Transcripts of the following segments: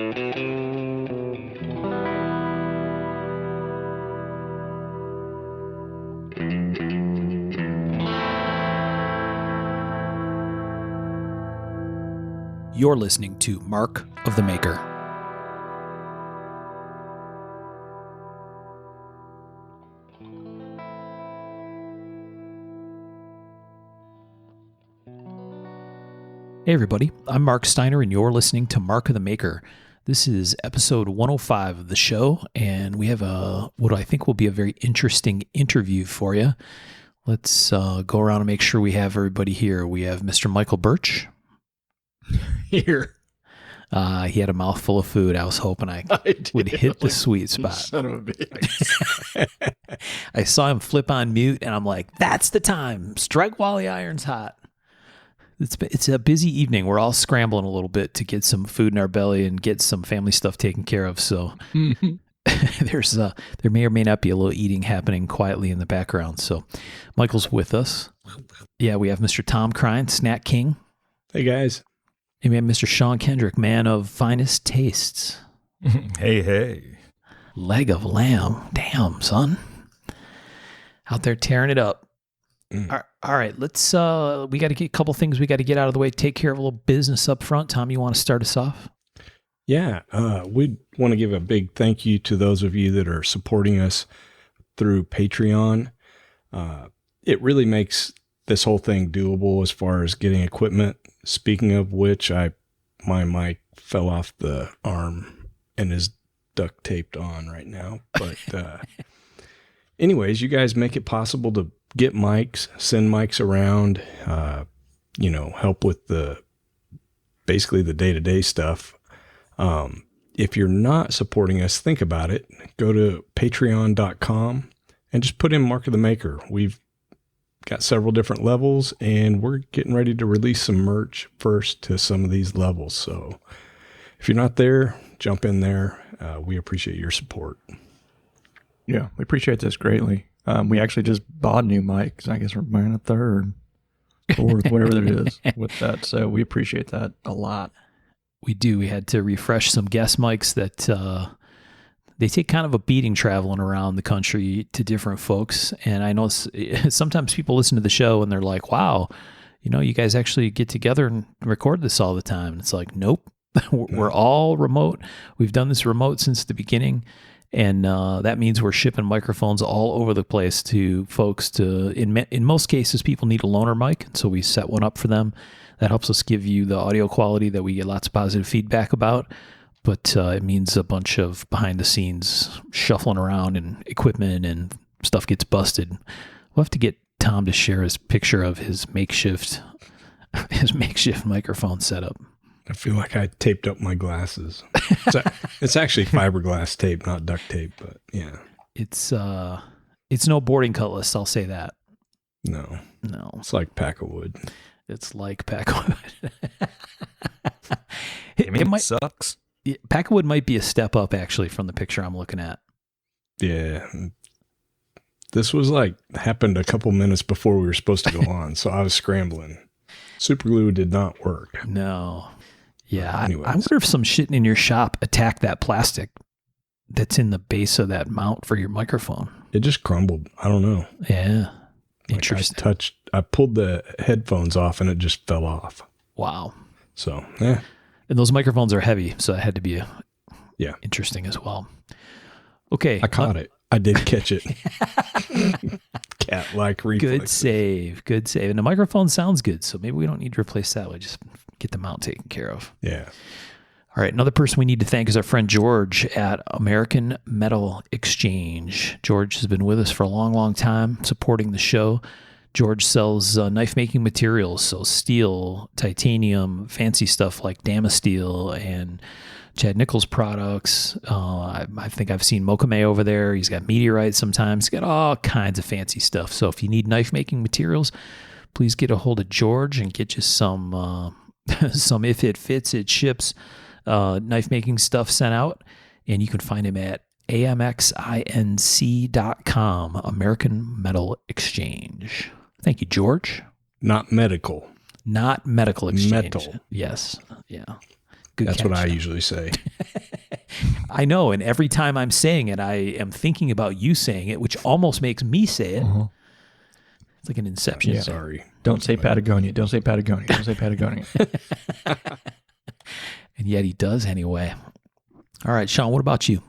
You're listening to Mark of the Maker. Hey everybody, I'm Mark Steiner and you're listening to Mark of the Maker. This is episode 105 of the show, and we have what I think will be a very interesting interview for you. Let's go around and make sure we have everybody here. We have Mr. Michael Birch. Here. He had a mouthful of food. I was hoping I would hit the sweet spot. Son of a bitch. I saw him flip on mute, and I'm like, that's the time. Strike while the iron's hot. It's a busy evening. We're all scrambling a little bit to get some food in our belly and get some family stuff taken care of. So there may or may not be a little eating happening quietly in the background. So Michael's with us. Yeah, we have Mr. Tom Crine, Snack King. Hey, guys. And we have Mr. Sean Kendrick, man of finest tastes. Hey. Leg of lamb. Damn, son. Out there tearing it up. All right, let's, we got to get a couple things we got to get out of the way, take care of a little business up front. Tom, you want to start us off? Yeah, we want to give a big thank you to those of you that are supporting us through Patreon. It really makes this whole thing doable as far as getting equipment. Speaking of which, my mic fell off the arm and is duct taped on right now. But anyways, you guys make it possible to get mics, send mics around, help with basically the day-to-day stuff. If you're not supporting us, think about it. Go to patreon.com and just put in Mark of the Maker. We've got several different levels, and we're getting ready to release some merch first to some of these levels. So if you're not there, jump in there. We appreciate your support. Yeah, we appreciate this greatly. We actually just bought new mics. I guess we're buying a third, fourth, whatever it is with that. So we appreciate that a lot. We do. We had to refresh some guest mics that they take kind of a beating traveling around the country to different folks. And I know sometimes people listen to the show and they're like, wow, you guys actually get together and record this all the time. And it's like, nope, we're all remote. We've done this remote since the beginning. And that means we're shipping microphones all over the place to folks in most cases, people need a loaner mic. And so we set one up for them. That helps us give you the audio quality that we get lots of positive feedback about. But it means a bunch of behind the scenes shuffling around and equipment and stuff gets busted. We'll have to get Tom to share his picture of his makeshift microphone setup. I feel like I taped up my glasses. It's actually fiberglass tape, not duct tape, but yeah. It's no boarding cutlass, I'll say that. No. It's like pack of wood. It's like pack of wood. It sucks. Pack of wood might be a step up actually from the picture I'm looking at. Yeah. This was happened a couple minutes before we were supposed to go on, so I was scrambling. Super glue did not work. No. Yeah, I wonder if some shit in your shop attacked that plastic that's in the base of that mount for your microphone. It just crumbled. I don't know. Yeah. Interesting. I pulled the headphones off and it just fell off. Wow. So, yeah. And those microphones are heavy, so that had to be interesting as well. Okay. I caught it. I did catch it. Cat-like reflexes. Good save. And the microphone sounds good, so maybe we don't need to replace that. We just get the mount taken care of. Yeah. All right. Another person we need to thank is our friend George at American Metal Exchange. George has been with us for a long, long time, supporting the show. George sells knife-making materials, so steel, titanium, fancy stuff like Damasteel and Chad Nichols products. I think I've seen Mokame over there. He's got meteorite sometimes. He's got all kinds of fancy stuff. So if you need knife-making materials, please get a hold of George and get you some if it fits, it ships knife-making stuff sent out. And you can find him at amxinc.com, American Metal Exchange. Thank you, George. Not medical. Not medical exchange. Metal. Yes. Yeah. Good That's catch. what I usually say. I know, and every time I'm saying it, I am thinking about you saying it, which almost makes me say it. It's like an inception. Yeah. Sorry. Don't say Patagonia. Don't say Patagonia. Don't say Patagonia. And yet he does anyway. All right, Sean, what about you?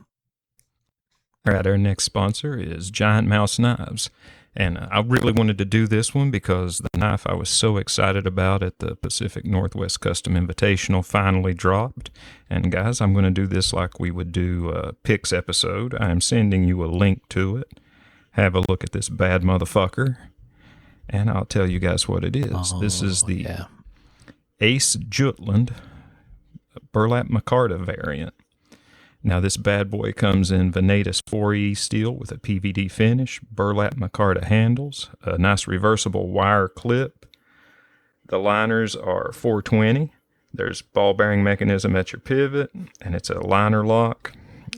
All right, our next sponsor is Giant Mouse Knives. And I really wanted to do this one because the knife I was so excited about at the Pacific Northwest Custom Invitational finally dropped. And guys, I'm going to do this like we would do a Picks episode. I am sending you a link to it. Have a look at this bad motherfucker. And I'll tell you guys what it is. This is the Ace Jutland Burlap Micarta variant. Now this bad boy comes in Venatus 4E steel with a PVD finish, burlap micarta handles, a nice reversible wire clip. The liners are 420. There's ball bearing mechanism at your pivot, and it's a liner lock.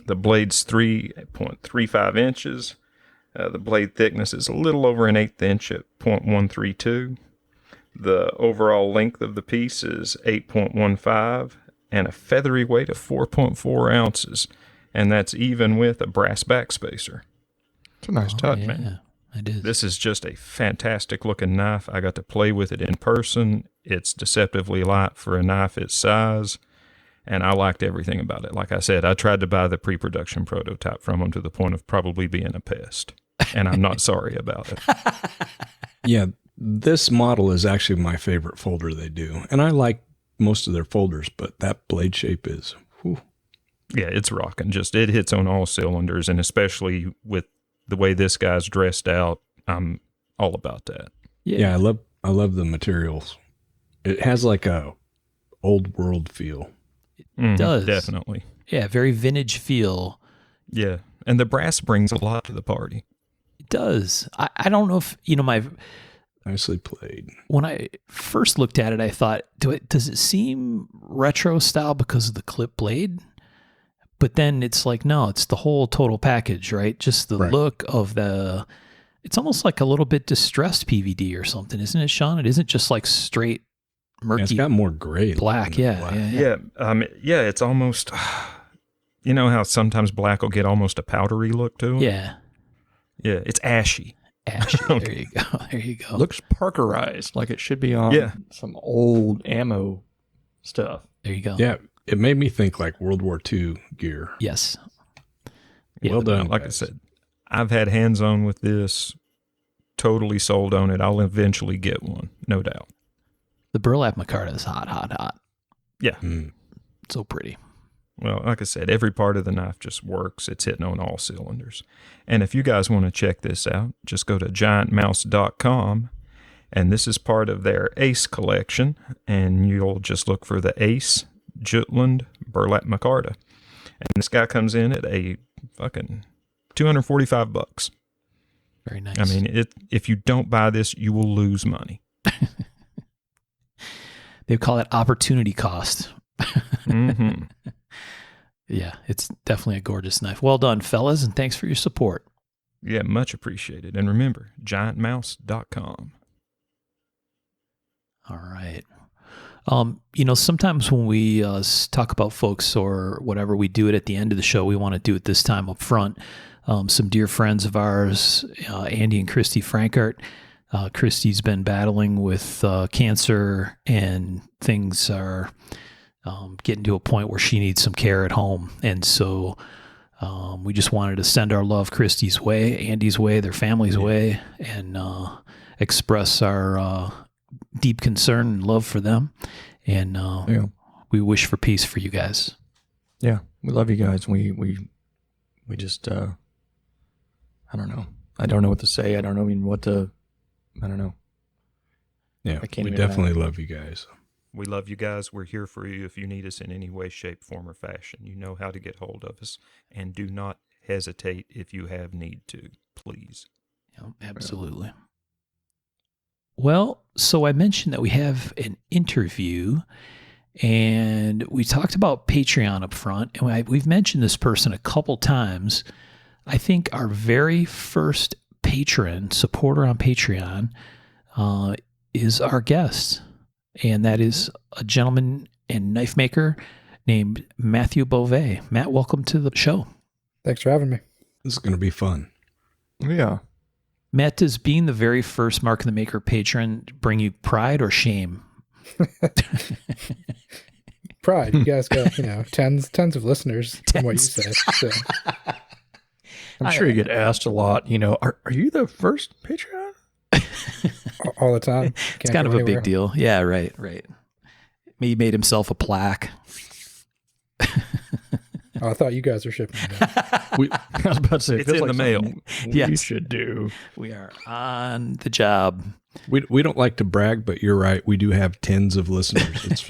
The blade's 3.35 inches. The blade thickness is a little over an 1/8 inch at 0.132. The overall length of the piece is 8.15. And a feathery weight of 4.4 ounces. And that's even with a brass backspacer. It's a nice touch, yeah, man. It is. This is just a fantastic looking knife. I got to play with it in person. It's deceptively light for a knife its size. And I liked everything about it. Like I said, I tried to buy the pre-production prototype from them to the point of probably being a pest. And I'm not sorry about it. Yeah, this model is actually my favorite folder they do. And I like most of their folders, but that blade shape is, whew. Yeah, it's rocking. Just it hits on all cylinders, and especially with the way this guy's dressed out, I'm all about that. Yeah, I love the materials. It has like a old world feel. It does. Definitely. Yeah, very vintage feel. Yeah, and the brass brings a lot to the party. It does. I don't know if, Nicely played. when I first looked at it, I thought, does it seem retro style because of the clip blade? But then it's like, no, it's the whole total package, right? Just the look of it's almost like a little bit distressed PVD or something, isn't it, Sean? It isn't just like straight murky. Yeah, it's got more gray. Black, than yeah, black. Yeah, it's almost, you know how sometimes black will get almost a powdery look to it? Yeah. Yeah, it's ashy. Ashy. There you go. There you go. Looks Parkerized, like it should be on some old ammo stuff. There you go. Yeah, it made me think like World War II gear. Yes. Well done. Like guys. I said, I've had hands-on with this, totally sold on it. I'll eventually get one, no doubt. The burlap micarta is hot, hot, hot. Yeah. So pretty. Well, like I said, every part of the knife just works. It's hitting on all cylinders. And if you guys want to check this out, just go to giantmouse.com. And this is part of their Ace collection. And you'll just look for the Ace Jutland Burlap Micarta. And this guy comes in at a fucking $245. Very nice. I mean, if you don't buy this, you will lose money. They call it opportunity cost. Mm-hmm. Yeah, it's definitely a gorgeous knife. Well done, fellas, and thanks for your support. Yeah, much appreciated. And remember, giantmouse.com. All right. Sometimes when we talk about folks or whatever, we do it at the end of the show. We want to do it this time up front. Some dear friends of ours, Andy and Christy Frankart. Christy's been battling with cancer, and things are getting to a point where she needs some care at home. And so we just wanted to send our love Christy's way, Andy's way, their family's way, and express our deep concern and love for them. And we wish for peace for you guys. Yeah, we love you guys. We just, I don't know. I don't know what to say. I don't know even what to, I don't know. Yeah, I can't we even definitely imagine. love you guys. We love you guys. We're here for you if you need us in any way, shape, form, or fashion. You know how to get hold of us. And do not hesitate if you have need to. Please. Yeah, absolutely. Well, so I mentioned that we have an interview, and we talked about Patreon up front, and we've mentioned this person a couple times. I think our very first patron, supporter on Patreon, is our guest, and that is a gentleman and knife maker named Matthew Beauvais. Matt, welcome to the show. Thanks for having me. This is going to be fun. Yeah. Matt, does being the very first Mark the Maker patron bring you pride or shame? Pride. You guys got, tens of listeners from what you say. So. I'm sure you get asked a lot, are you the first Patreon? All the time. It's kind of a big deal. Yeah, right. He made himself a plaque. Oh, I thought you guys were shipping it. I was about to say, It's in the mail. We Yes. should do. We are on the job. We don't like to brag, but you're right. We do have tens of listeners.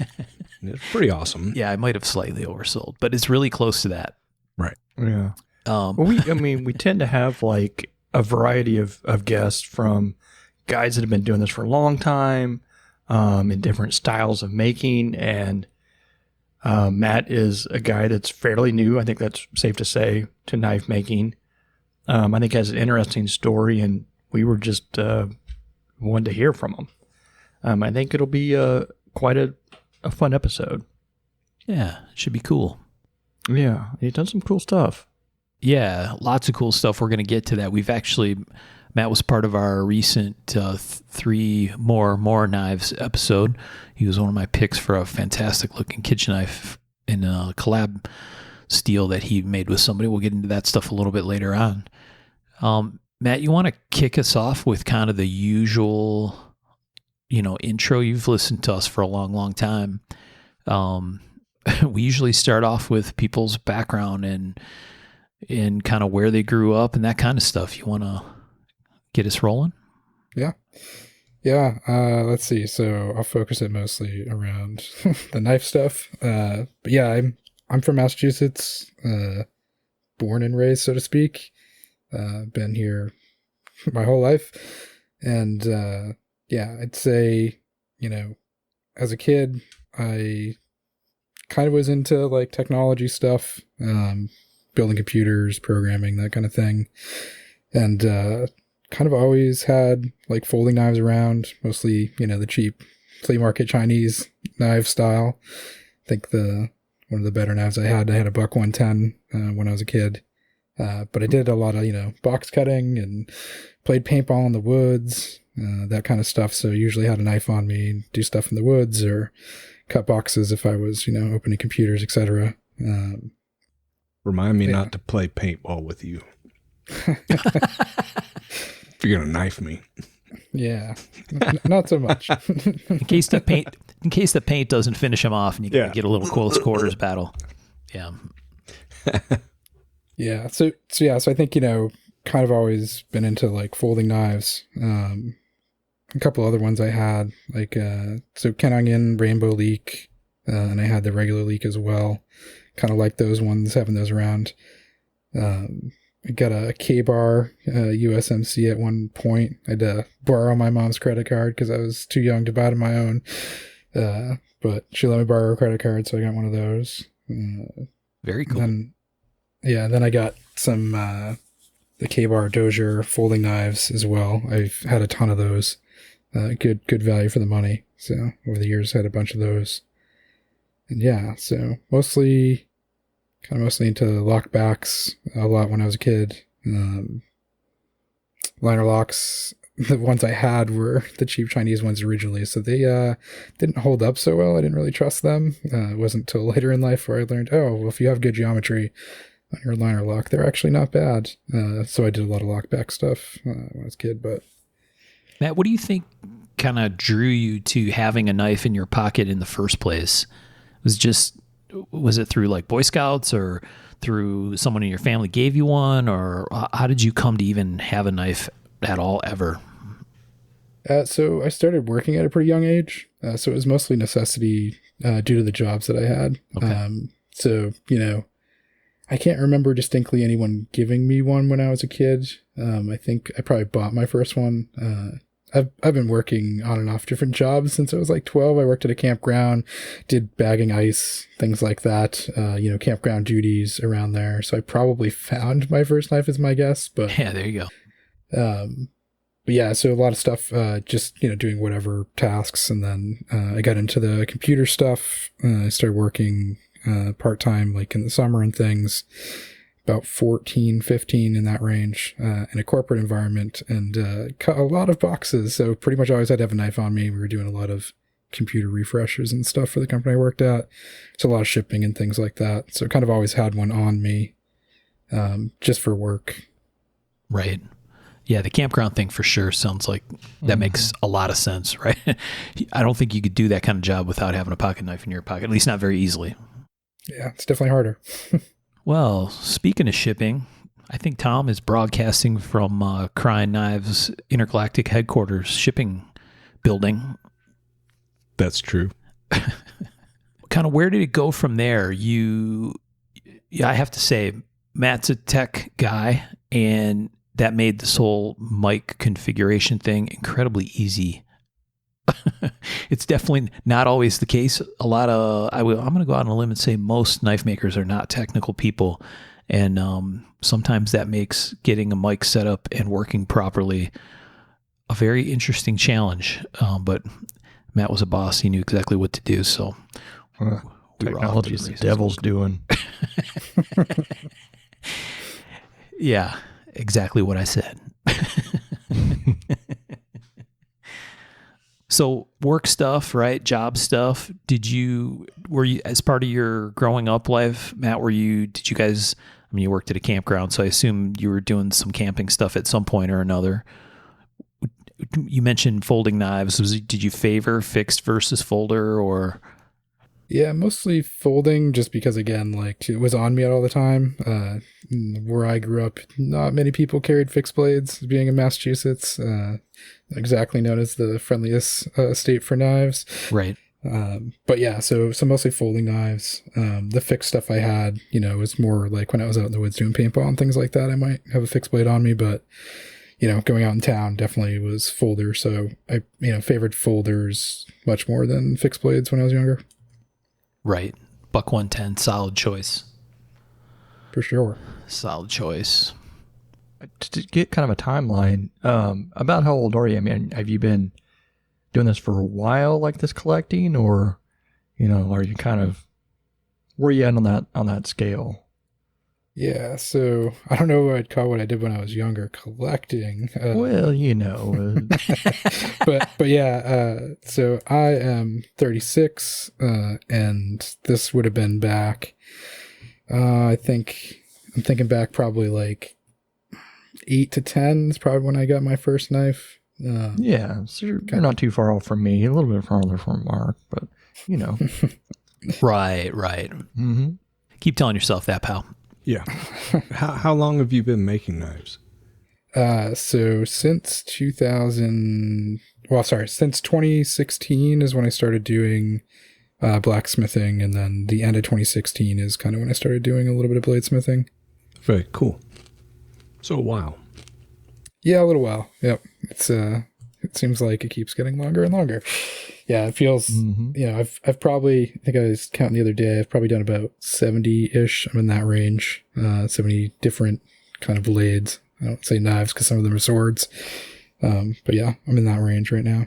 It's pretty awesome. Yeah, I might have slightly oversold, but it's really close to that. Right. Yeah. Well, we tend to have like a variety of guests from guys that have been doing this for a long time, in different styles of making. And Matt is a guy that's fairly new. I think that's safe to say, to knife making. I think has an interesting story, and we were just wanted to hear from him. I think it'll be quite a fun episode. Yeah, it should be cool. Yeah, he's done some cool stuff. Yeah, lots of cool stuff. We're going to get to that. Matt was part of our recent 3 more knives episode. He was one of my picks for a fantastic looking kitchen knife in a collab steel that he made with somebody. We'll get into that stuff a little bit later on. Matt, you want to kick us off with kind of the usual, intro? You've listened to us for a long, long time. We usually start off with people's background and kind of where they grew up and that kind of stuff. You want to get us rolling? Yeah. Let's see. So I'll focus it mostly around the knife stuff. But yeah, I'm from Massachusetts, born and raised, so to speak. Been here my whole life. And I'd say, as a kid, I kind of was into like technology stuff, building computers, programming, that kind of thing. And kind of always had like folding knives around, mostly, the cheap flea market Chinese knife style. I think one of the better knives I had a buck 110 when I was a kid. But I did a lot of, box cutting and played paintball in the woods, that kind of stuff. So I usually had a knife on me, do stuff in the woods or cut boxes if I was, opening computers, etc. Remind me not to play paintball with you. If you're going to knife me. Yeah, not so much. in case the paint doesn't finish him off and you get a little close quarters battle. Yeah. Yeah. So I think, kind of always been into like folding knives. A couple other ones I had, like, so Kenangan Rainbow Leak, and I had the regular leak as well. Kind of like those ones, having those around. I got a K-Bar USMC at one point. I had to borrow my mom's credit card because I was too young to buy it on my own. But she let me borrow her credit card, so I got one of those. Very cool. Then I got some the K-Bar Dozier folding knives as well. I've had a ton of those. Good value for the money. So over the years, I had a bunch of those. And yeah, so mostly into lockbacks a lot when I was a kid. Liner locks, the ones I had were the cheap Chinese ones originally, so they didn't hold up so well. I didn't really trust them. It wasn't until later in life where I learned, if you have good geometry on your liner lock, they're actually not bad. So I did a lot of lockback stuff when I was a kid. But Matt, what do you think kind of drew you to having a knife in your pocket in the first place? Was it through like Boy Scouts or through someone in your family gave you one, or how did you come to even have a knife at all ever? So I started working at a pretty young age. So it was mostly necessity due to the jobs that I had. Okay. So, I can't remember distinctly anyone giving me one when I was a kid. I think I probably bought my first one. I've been working on and off different jobs since I was like 12. I worked at a campground, did bagging ice, things like that, campground duties around there. So I probably found my first knife is my guess, but yeah, there you go. But yeah, so a lot of stuff, just, doing whatever tasks. And then, I got into the computer stuff. I started working, part-time, like in the summer and things, about 14, 15 in that range, in a corporate environment, and cut a lot of boxes. So pretty much always had to have a knife on me. We were doing a lot of computer refreshers and stuff for the company I worked at. So a lot of shipping and things like that. So kind of always had one on me, just for work. Right. Yeah, the campground thing for sure sounds like that makes a lot of sense, right? I don't think you could do that kind of job without having a pocket knife in your pocket, at least not very easily. Yeah, it's definitely harder. Well, speaking of shipping, I think Tom is broadcasting from Crying Knives Intergalactic Headquarters shipping building. That's true. Kind of where did it go from there? I have to say, Matt's a tech guy, and that made this whole mic configuration thing incredibly easy. It's definitely not always the case. I'm going to go out on a limb and say most knife makers are not technical people. And sometimes that makes getting a mic set up and working properly a very interesting challenge. But Matt was a boss. He knew exactly what to do. So technology is the devil's doing. Yeah, exactly what I said. So work stuff, right? Job stuff. Were you, as part of your growing up life, Matt, did you guys, I mean, you worked at a campground, so I assume you were doing some camping stuff at some point or another. You mentioned folding knives. Did you favor fixed versus folder, or? Yeah, mostly folding, just because, again, like, it was on me all the time. Where I grew up, not many people carried fixed blades, being in Massachusetts, exactly known as the friendliest state for knives. Right. But yeah, so mostly folding knives. The fixed stuff I had, was more like when I was out in the woods doing paintball and things like that, I might have a fixed blade on me, but, going out in town definitely was folder. So I, favored folders much more than fixed blades when I was younger. Right. Buck 110, solid choice. For sure. Solid choice. To get kind of a timeline, about how old are you? I mean, have you been doing this for a while, like this collecting, or, are you kind of, where are you at on that scale? Yeah, so I don't know what I'd call what I did when I was younger, collecting. Well, but yeah, so I am 36, and this would have been back, I'm thinking back probably like 8 to 10 is probably when I got my first knife. Yeah, so you're not too far off from me, a little bit farther from Mark, but, Right. Mm-hmm. Keep telling yourself that, pal. Yeah. How long have you been making knives? So since 2016 is when I started doing blacksmithing, and then the end of 2016 is kind of when I started doing a little bit of bladesmithing. Very cool. So a while. Yeah, a little while. Yep. It's it seems like it keeps getting longer and longer. Yeah, it feels, I've probably, I think I was counting the other day, I've probably done about 70-ish. I'm in that range, 70 different kind of blades. I don't say knives because some of them are swords. But yeah, I'm in that range right now.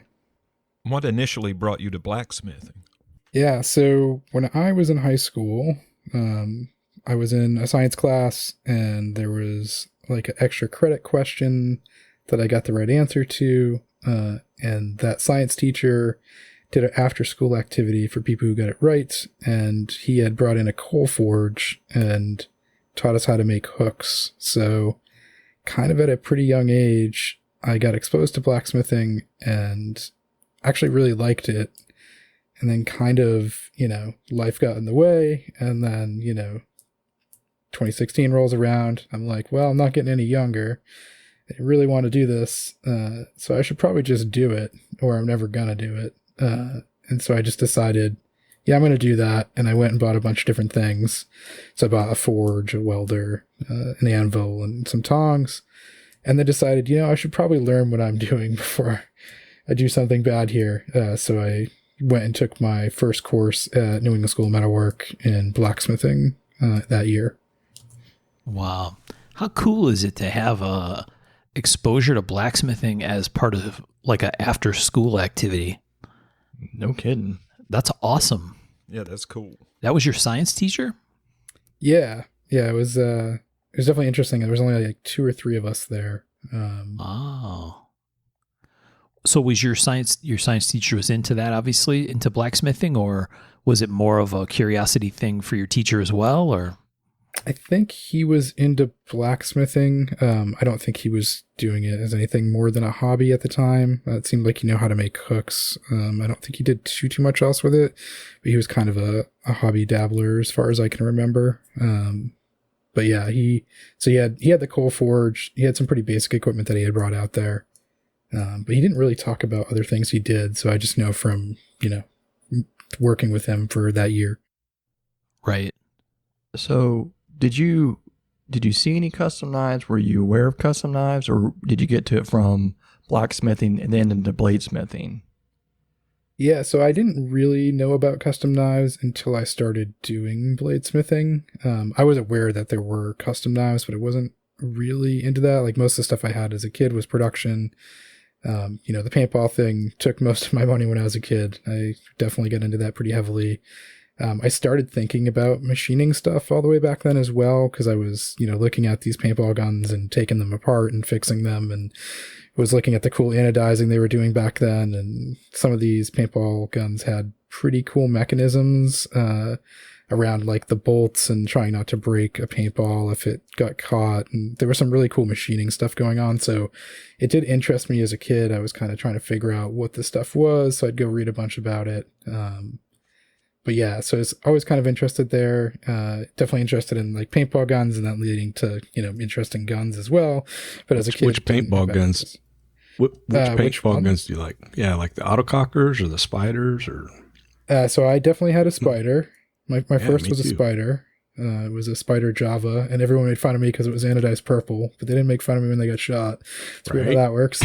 What initially brought you to blacksmithing? Yeah, so when I was in high school, I was in a science class, and there was like an extra credit question that I got the right answer to. And that science teacher did an after-school activity for people who got it right, and he had brought in a coal forge and taught us how to make hooks. So kind of at a pretty young age, I got exposed to blacksmithing and actually really liked it. And then kind of, life got in the way, and then, 2016 rolls around. I'm like, well, I'm not getting any younger. I really want to do this, so I should probably just do it, or I'm never going to do it. And so I just decided, yeah, I'm going to do that. And I went and bought a bunch of different things. So I bought a forge, a welder, an anvil, and some tongs. And then decided, I should probably learn what I'm doing before I do something bad here. So I went and took my first course at New England School of Metalwork in blacksmithing that year. Wow. How cool is it to have a exposure to blacksmithing as part of like an after school activity? No kidding. That's awesome. Yeah, that's cool. That was your science teacher? Yeah. It was definitely interesting. There was only like 2 or 3 of us there. Oh. So was your science teacher was into that, obviously, into blacksmithing, or was it more of a curiosity thing for your teacher as well, or? I think he was into blacksmithing. I don't think he was doing it as anything more than a hobby at the time. It seemed like he knew how to make hooks. I don't think he did too much else with it, but he was kind of a hobby dabbler as far as I can remember. But yeah, he had the coal forge. He had some pretty basic equipment that he had brought out there. But he didn't really talk about other things he did. So I just know from, working with him for that year. Right. So did you see any custom knives? Were you aware of custom knives, or did you get to it from blacksmithing and then into bladesmithing? Yeah, so I didn't really know about custom knives until I started doing bladesmithing. I was aware that there were custom knives, but I wasn't really into that. Like most of the stuff I had as a kid was production. The paintball thing took most of my money when I was a kid. I definitely got into that pretty heavily. I started thinking about machining stuff all the way back then as well, because I was, looking at these paintball guns and taking them apart and fixing them, and was looking at the cool anodizing they were doing back then. And some of these paintball guns had pretty cool mechanisms around like the bolts and trying not to break a paintball if it got caught. And there was some really cool machining stuff going on. So it did interest me as a kid. I was kind of trying to figure out what this stuff was. So I'd go read a bunch about it. But yeah, so it's always kind of interested there. Definitely interested in like paintball guns, and that leading to, interest in guns as well. But as a kid, which paintball guns? Which paintball guns do you like? Yeah, like the autocockers or the spiders, or? So I definitely had a spider. My first was a too. Spider. It was a Spider Java, and everyone made fun of me because it was anodized purple, but they didn't make fun of me when they got shot. It's weird how that works.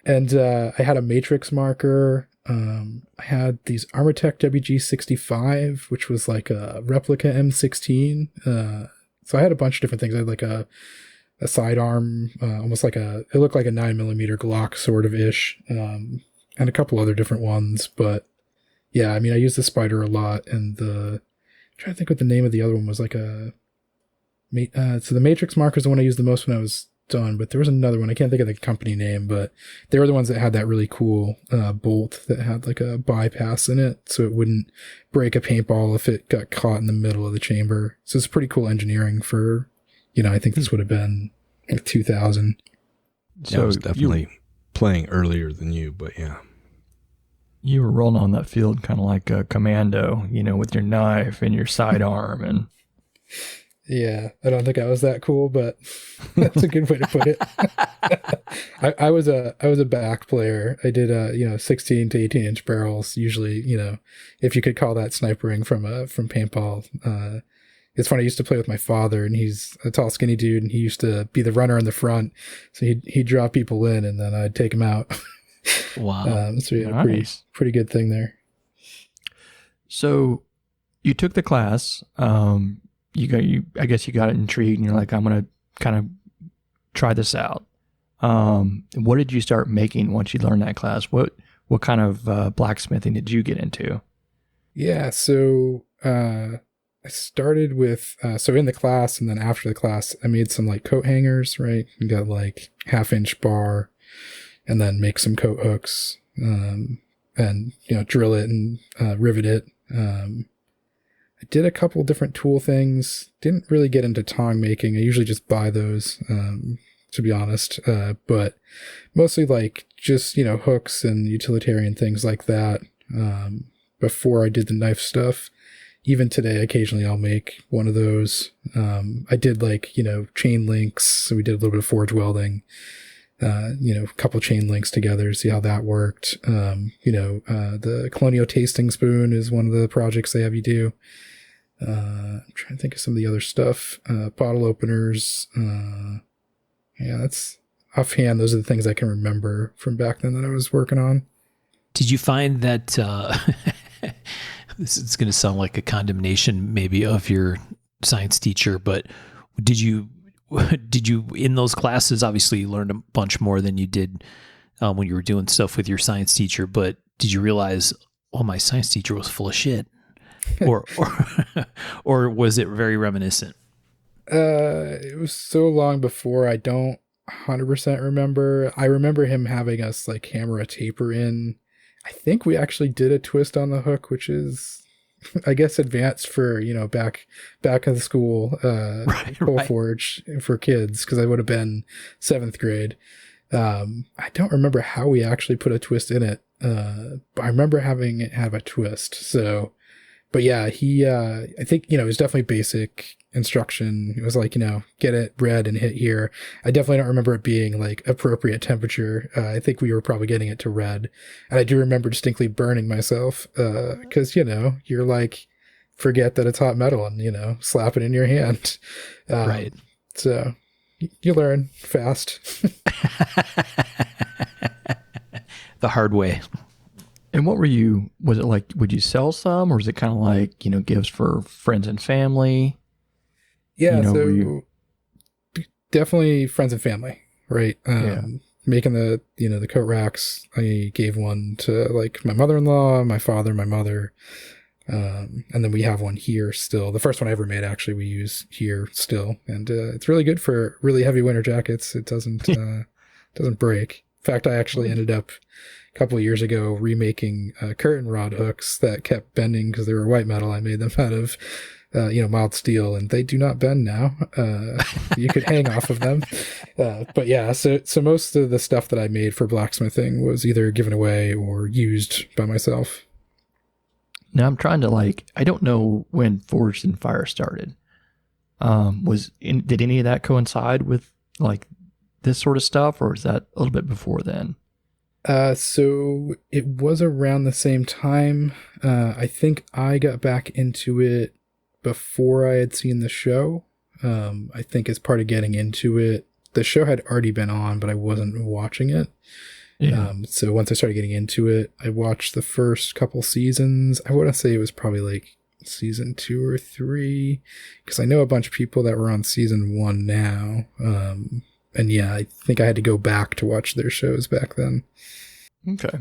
And I had a matrix marker. I had these Armatech WG65, which was like a replica M16. So I had a bunch of different things. I had like a sidearm, almost like it looked like a 9mm Glock sort of ish, and a couple other different ones. But yeah, I mean, I used the Spider a lot, and I'm trying to think what the name of the other one was. So the Matrix marker is the one I used the most when I was done, but there was another one. I can't think of the company name, but they were the ones that had that really cool bolt that had like a bypass in it, so it wouldn't break a paintball if it got caught in the middle of the chamber. So it's pretty cool engineering for, I think this would have been like 2000. So I was definitely playing earlier than you, but yeah. You were rolling on that field kind of like a commando, with your knife and your sidearm. And yeah, I don't think I was that cool, but that's a good way to put it. I was a back player. I did 16 to 18 inch barrels. Usually, if you could call that snipering from paintball. It's funny. I used to play with my father, and he's a tall, skinny dude, and he used to be the runner in the front. So he'd draw people in, and then I'd take him out. Wow. So we had a pretty good thing there. So you took the class. I guess you got intrigued, and you're like, I'm going to kind of try this out. What did you start making once you learned that class? What kind of blacksmithing did you get into? Yeah, so I started with, so in the class, and then after the class, I made some like coat hangers, right? You got like 1/2-inch bar, and then make some coat hooks, and, drill it and rivet it. I did a couple different tool things. Didn't really get into tong making. I usually just buy those, to be honest. But mostly like just, hooks and utilitarian things like that. Before I did the knife stuff. Even today, occasionally I'll make one of those. I did like, chain links. So we did a little bit of forge welding, a couple chain links together, see how that worked. The Colonial tasting spoon is one of the projects they have you do. I'm trying to think of some of the other stuff. Bottle openers. That's offhand. Those are the things I can remember from back then that I was working on. Did you find that, this is going to sound like a condemnation maybe of your science teacher, but did you in those classes, obviously you learned a bunch more than you did when you were doing stuff with your science teacher, but did you realize well, my science teacher was full of shit, or or was it very reminiscent? It was so long before I don't 100% remember. I remember him having us like hammer a taper in. I think we actually did a twist on the hook, which is, I guess, advanced for, back of the school, Pole Forge for kids, because I would have been 7th grade. I don't remember how we actually put a twist in it. But I remember having it have a twist. So, but yeah, he, I think, it was definitely basic instruction. It was like, get it red and hit here. I definitely don't remember it being like appropriate temperature. I think we were probably getting it to red. And I do remember distinctly burning myself, cause you're like, forget that it's hot metal and, slap it in your hand. Right. So you learn fast. The hard way. And what was it like, would you sell some, or was it kind of like, gifts for friends and family? Yeah, so definitely friends and family, right? Making the, the coat racks, I gave one to like my mother-in-law, my father, my mother, and then we have one here still. The first one I ever made, actually, we use here still, and it's really good for really heavy winter jackets. It doesn't break. In fact, I actually ended up a couple of years ago remaking curtain rod hooks that kept bending because they were white metal. I made them out of mild steel, and they do not bend now. You could hang off of them. But yeah, so most of the stuff that I made for blacksmithing was either given away or used by myself. Now I'm trying to I don't know when Forged in Fire started. Did any of that coincide with this sort of stuff, or is that a little bit before then? So it was around the same time. I think I got back into it before I had seen the show. I think as part of getting into it, the show had already been on, but I wasn't watching it. Yeah. So once I started getting into it, I watched the first couple seasons. I want to say it was probably season 2 or 3, because I know a bunch of people that were on season 1 now. And yeah, I think I had to go back to watch their shows back then. Okay.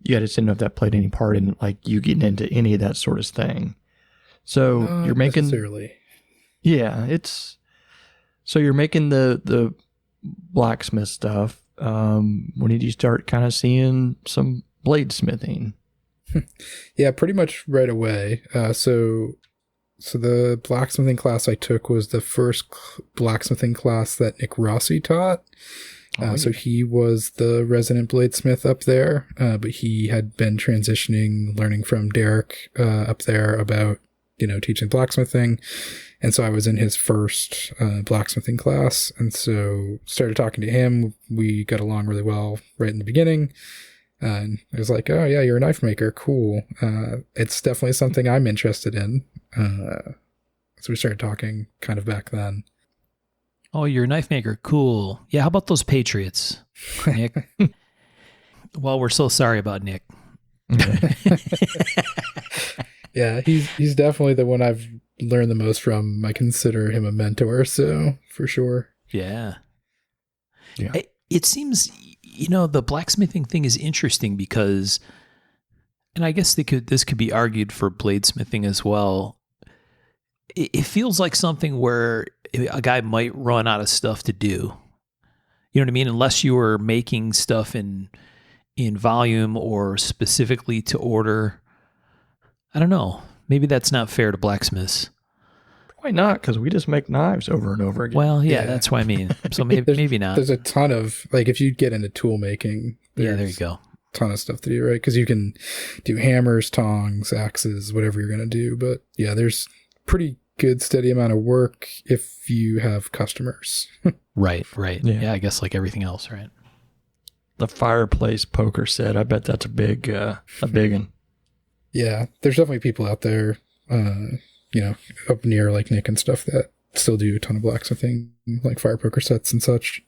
Yeah, I just didn't know if that played any part in you getting into any of that sort of thing. So you're making necessarily. Yeah, so you're making the blacksmith stuff. When did you start kind of seeing some bladesmithing? Yeah, pretty much right away. So the blacksmithing class I took was the first blacksmithing class that Nick Rossi taught. So he was the resident bladesmith up there, but he had been transitioning, learning from Derek up there about, teaching blacksmithing. And so I was in his first blacksmithing class. And so started talking to him. We got along really well right in the beginning. And it was like, oh, yeah, you're a knife maker. Cool. It's definitely something I'm interested in. So we started talking kind of back then. Oh, you're a knife maker. Cool. Yeah, how about those Patriots, Nick? Well, we're so sorry about Nick. Yeah, he's definitely the one I've learned the most from. I consider him a mentor, so for sure. Yeah. It seems, the blacksmithing thing is interesting because, and I guess this could be argued for bladesmithing as well. It feels like something where a guy might run out of stuff to do. You know what I mean? Unless you were making stuff in volume or specifically to order. I don't know. Maybe that's not fair to blacksmiths. Why not? Because we just make knives over and over again. Well, yeah, that's what I mean. So maybe not. There's a ton of, if you get into tool making. Yeah, there you go. A ton of stuff to do, right? Because you can do hammers, tongs, axes, whatever you're going to do. But yeah, there's pretty good steady amount of work if you have customers. Right. Yeah, I guess like everything else, right? The fireplace poker set, I bet that's a big one. Yeah, there's definitely people out there, up near like Nick and stuff that still do a ton of blacksmithing, like fire poker sets and such.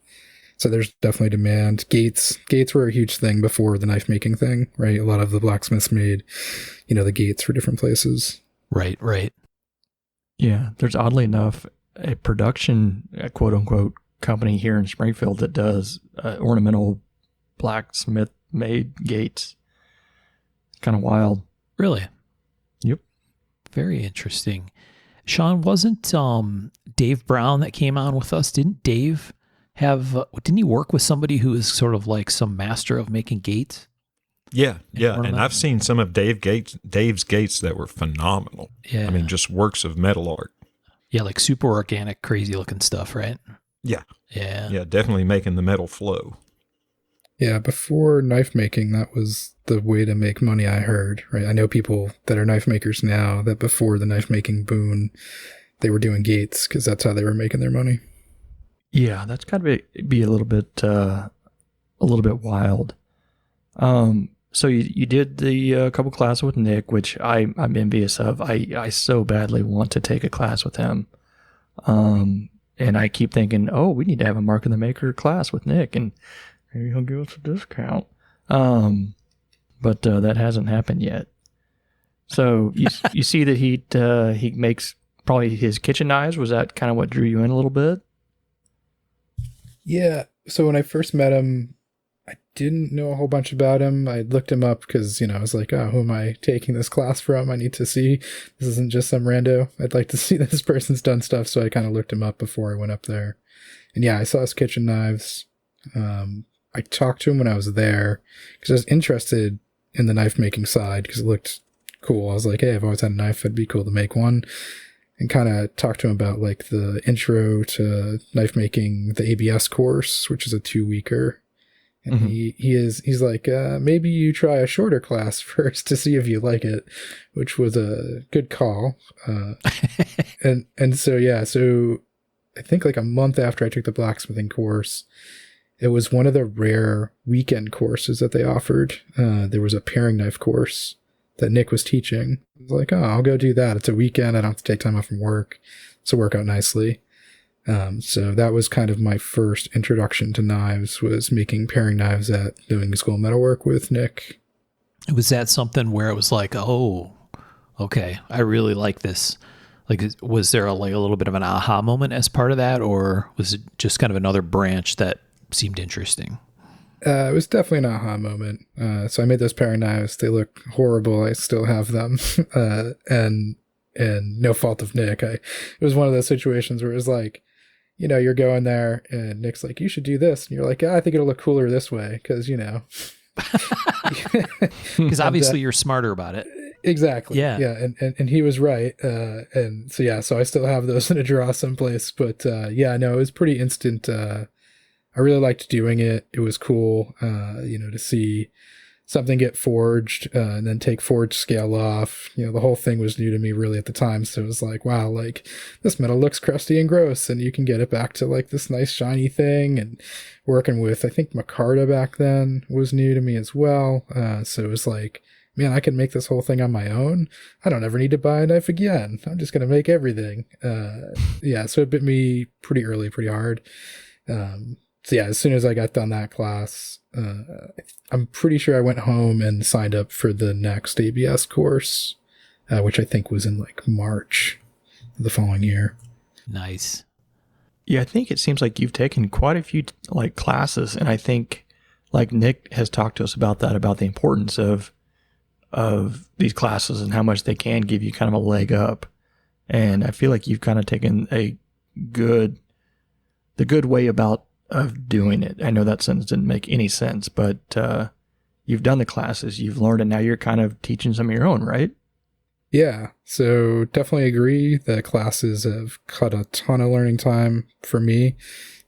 So there's definitely demand. Gates were a huge thing before the knife making thing, right? A lot of the blacksmiths made, the gates for different places. Right. Yeah, there's oddly enough a production, quote unquote, company here in Springfield that does ornamental blacksmith made gates. Kind of wild. Really? Yep. Very interesting. Sean, wasn't Dave Brown that came on with us? Didn't Dave didn't he work with somebody who is sort of like some master of making gates? Yeah. And I've seen some of Dave's gates that were phenomenal. Yeah. I mean, just works of metal art. Yeah, like super organic, crazy looking stuff, right? Yeah. Yeah. Yeah, definitely making the metal flow. Yeah, before knife making, that was the way to make money, I heard, right? I know people that are knife makers now that before the knife making boom, they were doing gates because that's how they were making their money. Yeah, that's got to be a little bit wild. So you did the couple classes with Nick, which I'm envious of. I so badly want to take a class with him. And I keep thinking, oh, we need to have a Mark and the Maker class with Nick, and maybe he'll give us a discount. But that hasn't happened yet. So you see that he makes probably his kitchen knives. Was that kind of what drew you in a little bit? Yeah. So when I first met him, I didn't know a whole bunch about him. I looked him up because, I was like, oh, who am I taking this class from? I need to see. This isn't just some rando. I'd like to see that this person's done stuff. So I kind of looked him up before I went up there. And yeah, I saw his kitchen knives. I talked to him when I was there because I was interested in the knife making side because it looked cool. I was like, hey, I've always had a knife. It'd be cool to make one. And kind of talked to him about like the intro to knife making, the ABS course, which is a 2-weeker. And he's like, maybe you try a shorter class first to see if you like it, which was a good call. And so, yeah, so I think like a month after I took the blacksmithing course, it was one of the rare weekend courses that they offered. There was a paring knife course that Nick was teaching. I was like, oh, I'll go do that. It's a weekend. I don't have to take time off from work. So work out nicely. So that was kind of my first introduction to knives, was making paring knives at doing school metalwork with Nick. Was that something where it was like, oh, okay, I really like this? Like, was there a little bit of an aha moment as part of that, or was it just kind of another branch that seemed interesting? It was definitely an aha moment. So I made those paring knives. They look horrible. I still have them. And no fault of Nick. It was one of those situations where it was like, you're going there and Nick's like, you should do this. And you're like, I think it'll look cooler this way. Cause because obviously you're smarter about it. Exactly. Yeah. Yeah. And he was right. And so, yeah, so I still have those in a drawer someplace, but, yeah, no, it was pretty instant. I really liked doing it. It was cool, to see something get forged, and then take forge scale off. The whole thing was new to me really at the time. So it was like, wow, like this metal looks crusty and gross, and you can get it back to like this nice shiny thing. And working with, I think Micarta back then was new to me as well. So it was like, man, I can make this whole thing on my own. I don't ever need to buy a knife again. I'm just going to make everything. Yeah. So it bit me pretty early, pretty hard. So yeah, as soon as I got done that class, I'm pretty sure I went home and signed up for the next ABS course, which I think was in like March of the following year. Nice. Yeah, I think it seems like you've taken quite a few like classes, and I think like Nick has talked to us about that, about the importance of these classes and how much they can give you kind of a leg up. And I feel like you've kind of taken the good way of doing it. I know that sentence didn't make any sense, but you've done the classes, you've learned, and now you're kind of teaching some of your own, right? Yeah, so definitely agree that classes have cut a ton of learning time for me.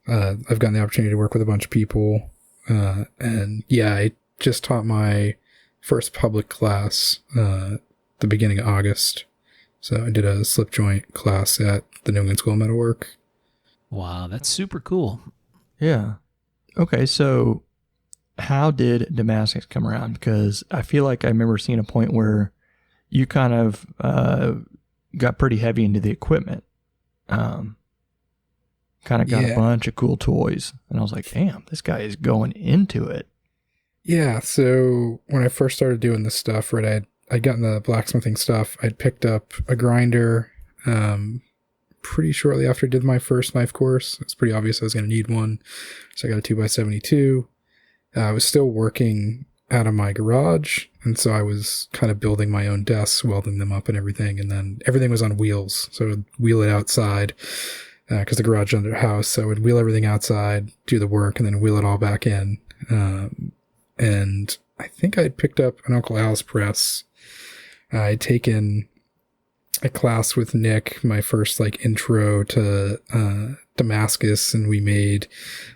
I've gotten the opportunity to work with a bunch of people, and yeah, I just taught my first public class the beginning of August. So I did a slip joint class at the New England School of Metalwork. Wow, that's super cool. Yeah. Okay, so how did Damascus come around? Because I feel like I remember seeing a point where you kind of got pretty heavy into the equipment. Kind of got a bunch of cool toys. And I was like, damn, this guy is going into it. Yeah, so when I first started doing this stuff, right, I'd gotten the blacksmithing stuff. I'd picked up a grinder pretty shortly after I did my first knife course. It's pretty obvious I was going to need one. So I got a 2x72. I was still working out of my garage. And so I was kind of building my own desks, welding them up and everything. And then everything was on wheels. So I would wheel it outside because the garage is under the house. So I would wheel everything outside, do the work, and then wheel it all back in. And I think I had picked up an Uncle Al's press. I'd taken a class with Nick, my first like intro to Damascus, and we made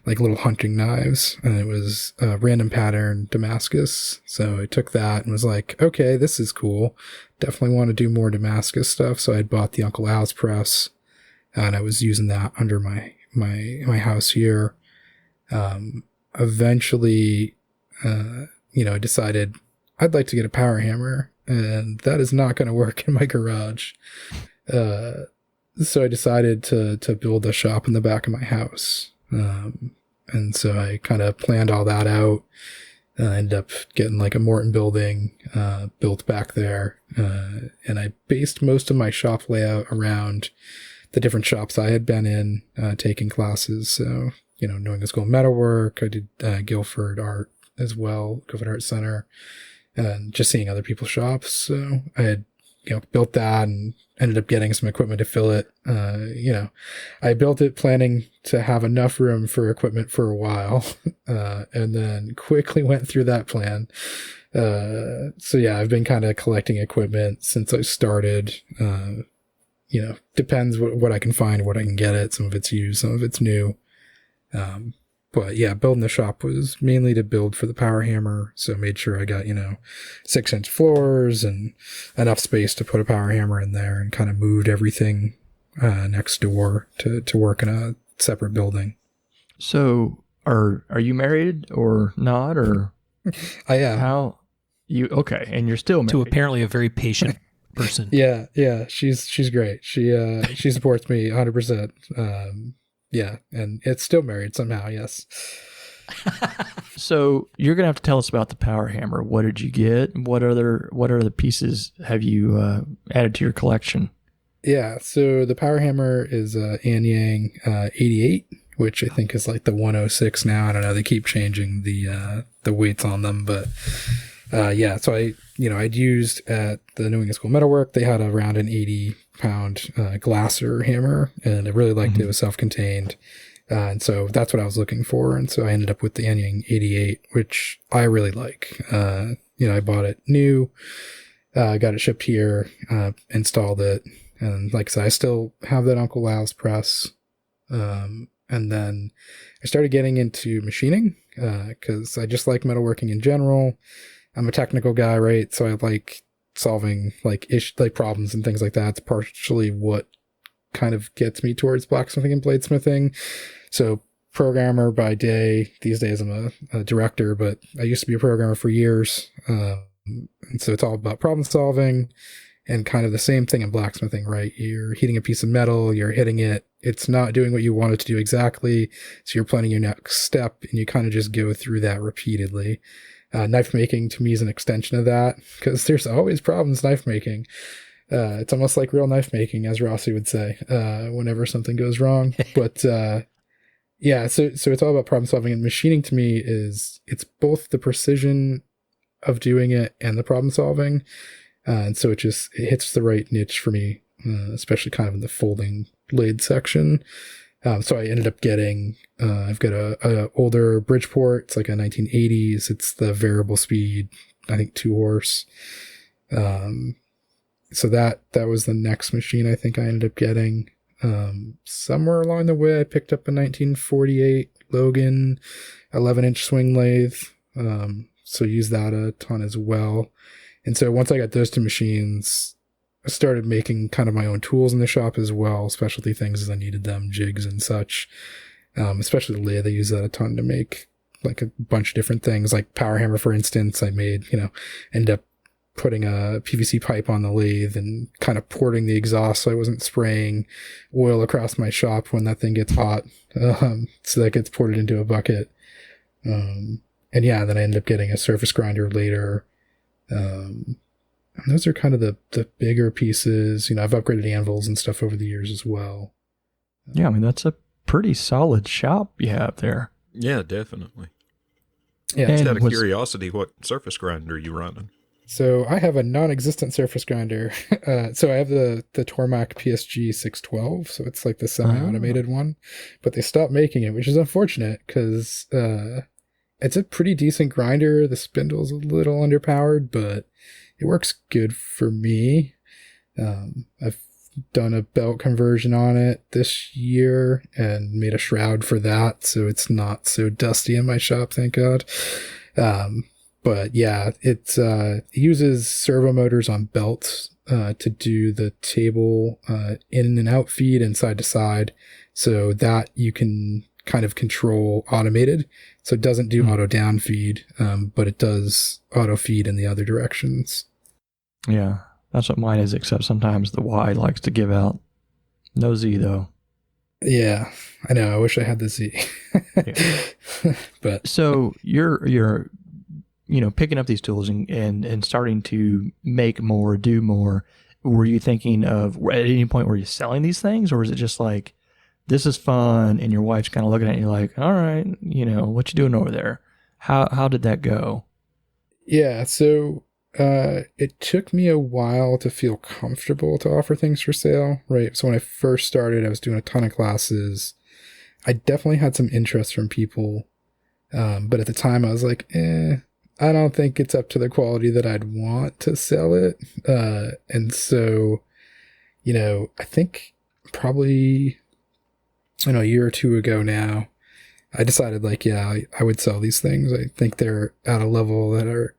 like little hunting knives, and it was a random pattern Damascus. So I took that and was like, okay, this is cool. Definitely want to do more Damascus stuff. So I bought the Uncle Al's press, and I was using that under my house here. Eventually, I decided I'd like to get a power hammer, and that is not going to work in my garage. So I decided to build a shop in the back of my house. And so I kind of planned all that out. I ended up getting like a Morton building built back there. And I based most of my shop layout around the different shops I had been in taking classes. So, New England School of Metalwork. I did Guilford Art as well, Guilford Art Center, and just seeing other people's shops. So I had, built that and ended up getting some equipment to fill it. I built it planning to have enough room for equipment for a while, and then quickly went through that plan. I've been kind of collecting equipment since I started. Depends what I can find, what I can get it. Some of it's used, some of it's new. But yeah, building the shop was mainly to build for the power hammer. So I made sure I got, 6-inch floors and enough space to put a power hammer in there, and kind of moved everything next door to work in a separate building. So are you married or not? Or I am. How you, okay. And you're still married. To apparently a very patient person. Yeah. She's great. She supports me 100%. Yeah, and it's still married somehow, yes. So you're going to have to tell us about the power hammer. What did you get? What other pieces have you added to your collection? Yeah, so the power hammer is Anyang 88, which I think is like the 106 now. I don't know, they keep changing the weights on them, but so I'd used at the New England School of Metalwork, they had around an 80-pound Glasser hammer, and I really liked it. It was self-contained. And so that's what I was looking for. And so I ended up with the Anyang 88, which I really like. I bought it new, got it shipped here, installed it. And like I said, I still have that Uncle Al's press. And then I started getting into machining, cause I just like metalworking in general. I'm a technical guy, right? So I like solving like problems and things like that. It's partially what kind of gets me towards blacksmithing and bladesmithing. So programmer by day. These days I'm a director, but I used to be a programmer for years. And so it's all about problem solving, and kind of the same thing in blacksmithing, right? You're heating a piece of metal, you're hitting it. It's not doing what you want it to do exactly. So you're planning your next step, and you kind of just go through that repeatedly. Knife making to me is an extension of that, because there's always problems knife making. It's almost like real knife making, as Rossi would say, whenever something goes wrong. But so it's all about problem solving, and machining to me it's both the precision of doing it and the problem solving. And so it hits the right niche for me, especially kind of in the folding blade section. So I ended up getting, I've got a older Bridgeport. It's like a 1980s. It's the variable speed, I think 2-horse. So that was the next machine I think I ended up getting. Somewhere along the way, I picked up a 1948 Logan 11-inch swing lathe. So used that a ton as well. And so once I got those two machines, I started making kind of my own tools in the shop as well, specialty things as I needed them, jigs and such. Especially the lathe, I use that a ton to make like a bunch of different things, like power hammer, for instance. I made, ended up putting a PVC pipe on the lathe and kind of porting the exhaust so I wasn't spraying oil across my shop when that thing gets hot. So that gets ported into a bucket. Then I ended up getting a surface grinder later. And those are kind of the bigger pieces. I've upgraded anvils and stuff over the years as well. Yeah, I mean, that's a pretty solid shop you have there. Yeah, definitely. Yeah. Just And out of was- curiosity, what surface grinder are you running? So I have a non-existent surface grinder. So I have the Tormac PSG 612. So it's like the semi-automated one, but they stopped making it, which is unfortunate because it's a pretty decent grinder. The spindle's a little underpowered, but it works good for me. I've done a belt conversion on it this year and made a shroud for that, so it's not so dusty in my shop, thank God. But yeah, it uses servo motors on belts to do the table in and out feed and side to side, so that you can kind of control automated. So it doesn't do auto down feed, but it does auto feed in the other directions. Yeah, that's what mine is, except sometimes the Y likes to give out. No Z, though. Yeah, I know. I wish I had the Z. But So you're picking up these tools and starting to make more, do more. Were you thinking of, at any point, were you selling these things? Or is it just like, this is fun, and your wife's kind of looking at you like, all right, what you doing over there? How did that go? yeah, so it took me a while to feel comfortable to offer things for sale, right? So when I first started, I was doing a ton of classes. I definitely had some interest from people, but at the time I was like, I don't think it's up to the quality that I'd want to sell it. And so, I think probably, a year or two ago now, I decided I would sell these things. I think they're at a level that are,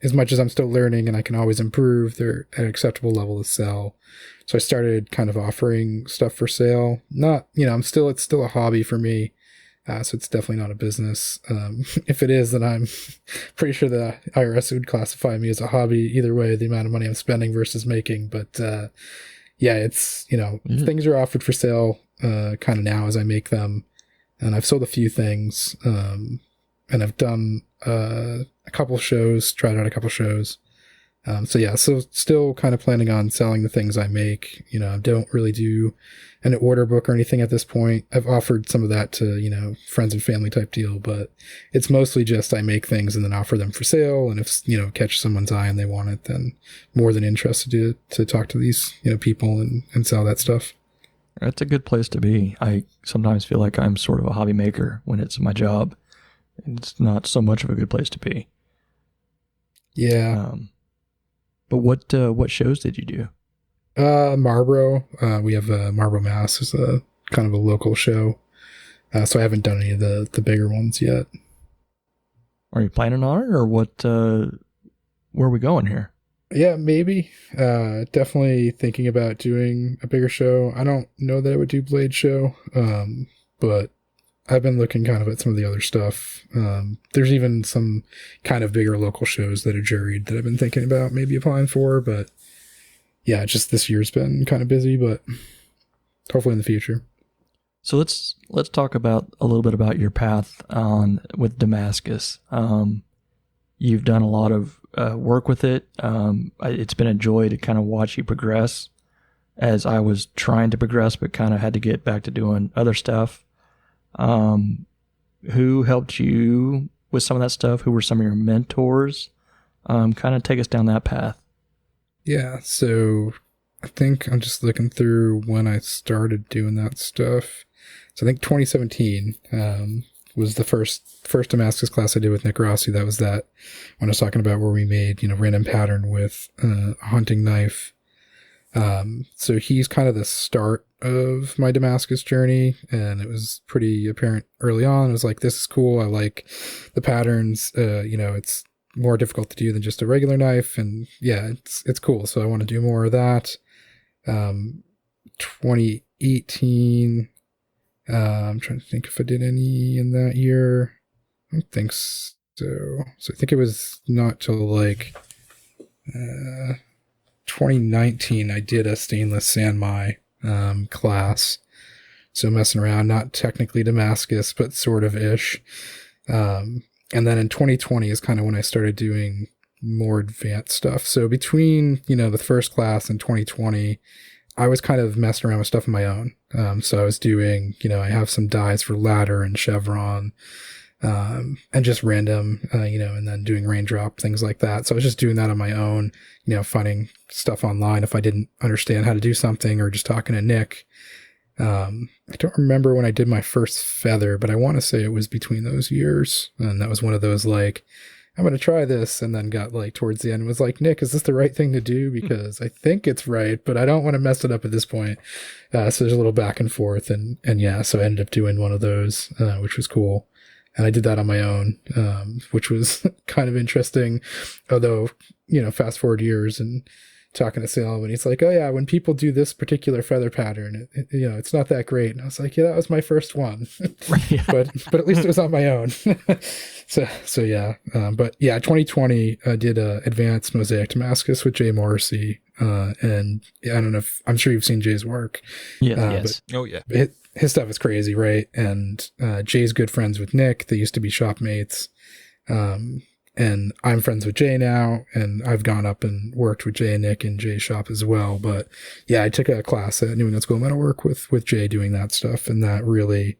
as much as I'm still learning and I can always improve, they're at an acceptable level to sell. So I started kind of offering stuff for sale. Not, it's still a hobby for me. So it's definitely not a business. If it is, then I'm pretty sure the IRS would classify me as a hobby either way, the amount of money I'm spending versus making. But it's, things are offered for sale kind of now as I make them. And I've sold a few things, and I've done a couple shows, tried out a couple shows. So still kind of planning on selling the things I make. I don't really do an order book or anything at this point. I've offered some of that to, friends and family type deal, but it's mostly just I make things and then offer them for sale. And if, catch someone's eye and they want it, then more than interested to talk to these, people and sell that stuff. That's a good place to be. I sometimes feel like I'm sort of a hobby maker when it's my job. It's not so much of a good place to be. Yeah. But what shows did you do? Marlboro. We have Marlboro Mass is a kind of a local show. So I haven't done any of the bigger ones yet. Are you planning on it, or what? Where are we going here? Yeah, maybe. Definitely thinking about doing a bigger show. I don't know that I would do Blade Show, but I've been looking kind of at some of the other stuff. There's even some kind of bigger local shows that are juried that I've been thinking about maybe applying for, but yeah, just this year's been kind of busy, but hopefully in the future. So let's talk about a little bit about your path with Damascus. You've done a lot of work with it. It's been a joy to kind of watch you progress, as I was trying to progress, but kind of had to get back to doing other stuff. Who helped you with some of that stuff? Who were some of your mentors? Kind of take us down that path. Yeah, so I think I'm just looking through when I started doing that stuff. So I think 2017 was the first Damascus class I did with Nick Rossi. That was that when I was talking about where we made, random pattern with a hunting knife. So he's kind of the start of my Damascus journey, and it was pretty apparent early on. It was like, this is cool. I like the patterns. It's more difficult to do than just a regular knife, and yeah, it's cool. So I want to do more of that. 2018, I'm trying to think if I did any in that year. I don't think so. So I think it was not till like 2019 I did a stainless Sanmai class. So messing around, not technically Damascus, but sort of ish. And then in 2020 is kind of when I started doing more advanced stuff. So between, the first class and 2020, I was kind of messing around with stuff on my own. So I was doing, I have some dies for ladder and chevron. and just random, and then doing raindrop, things like that. So I was just doing that on my own, finding stuff online if I didn't understand how to do something, or just talking to Nick. I don't remember when I did my first feather, but I want to say it was between those years. And that was one of those, like, I'm going to try this. And then got like towards the end and was like, Nick, is this the right thing to do? Because I think it's right, but I don't want to mess it up at this point. So there's a little back and forth, and yeah, so I ended up doing one of those, which was cool. And I did that on my own, which was kind of interesting. Although, fast forward years and talking to Salem, and he's like, oh yeah, when people do this particular feather pattern, it's not that great. And I was like, yeah, that was my first one. but at least it was on my own. so yeah. But yeah, 2020, I did advanced mosaic Damascus with Jay Morrissey. And I don't know I'm sure you've seen Jay's work. Yeah. Yes. Oh yeah. His stuff is crazy, right? And Jay's good friends with Nick. They used to be shopmates. And I'm friends with Jay now, and I've gone up and worked with Jay and Nick in Jay's shop as well. But yeah, I took a class at New England School of Metalwork with Jay doing that stuff, and that really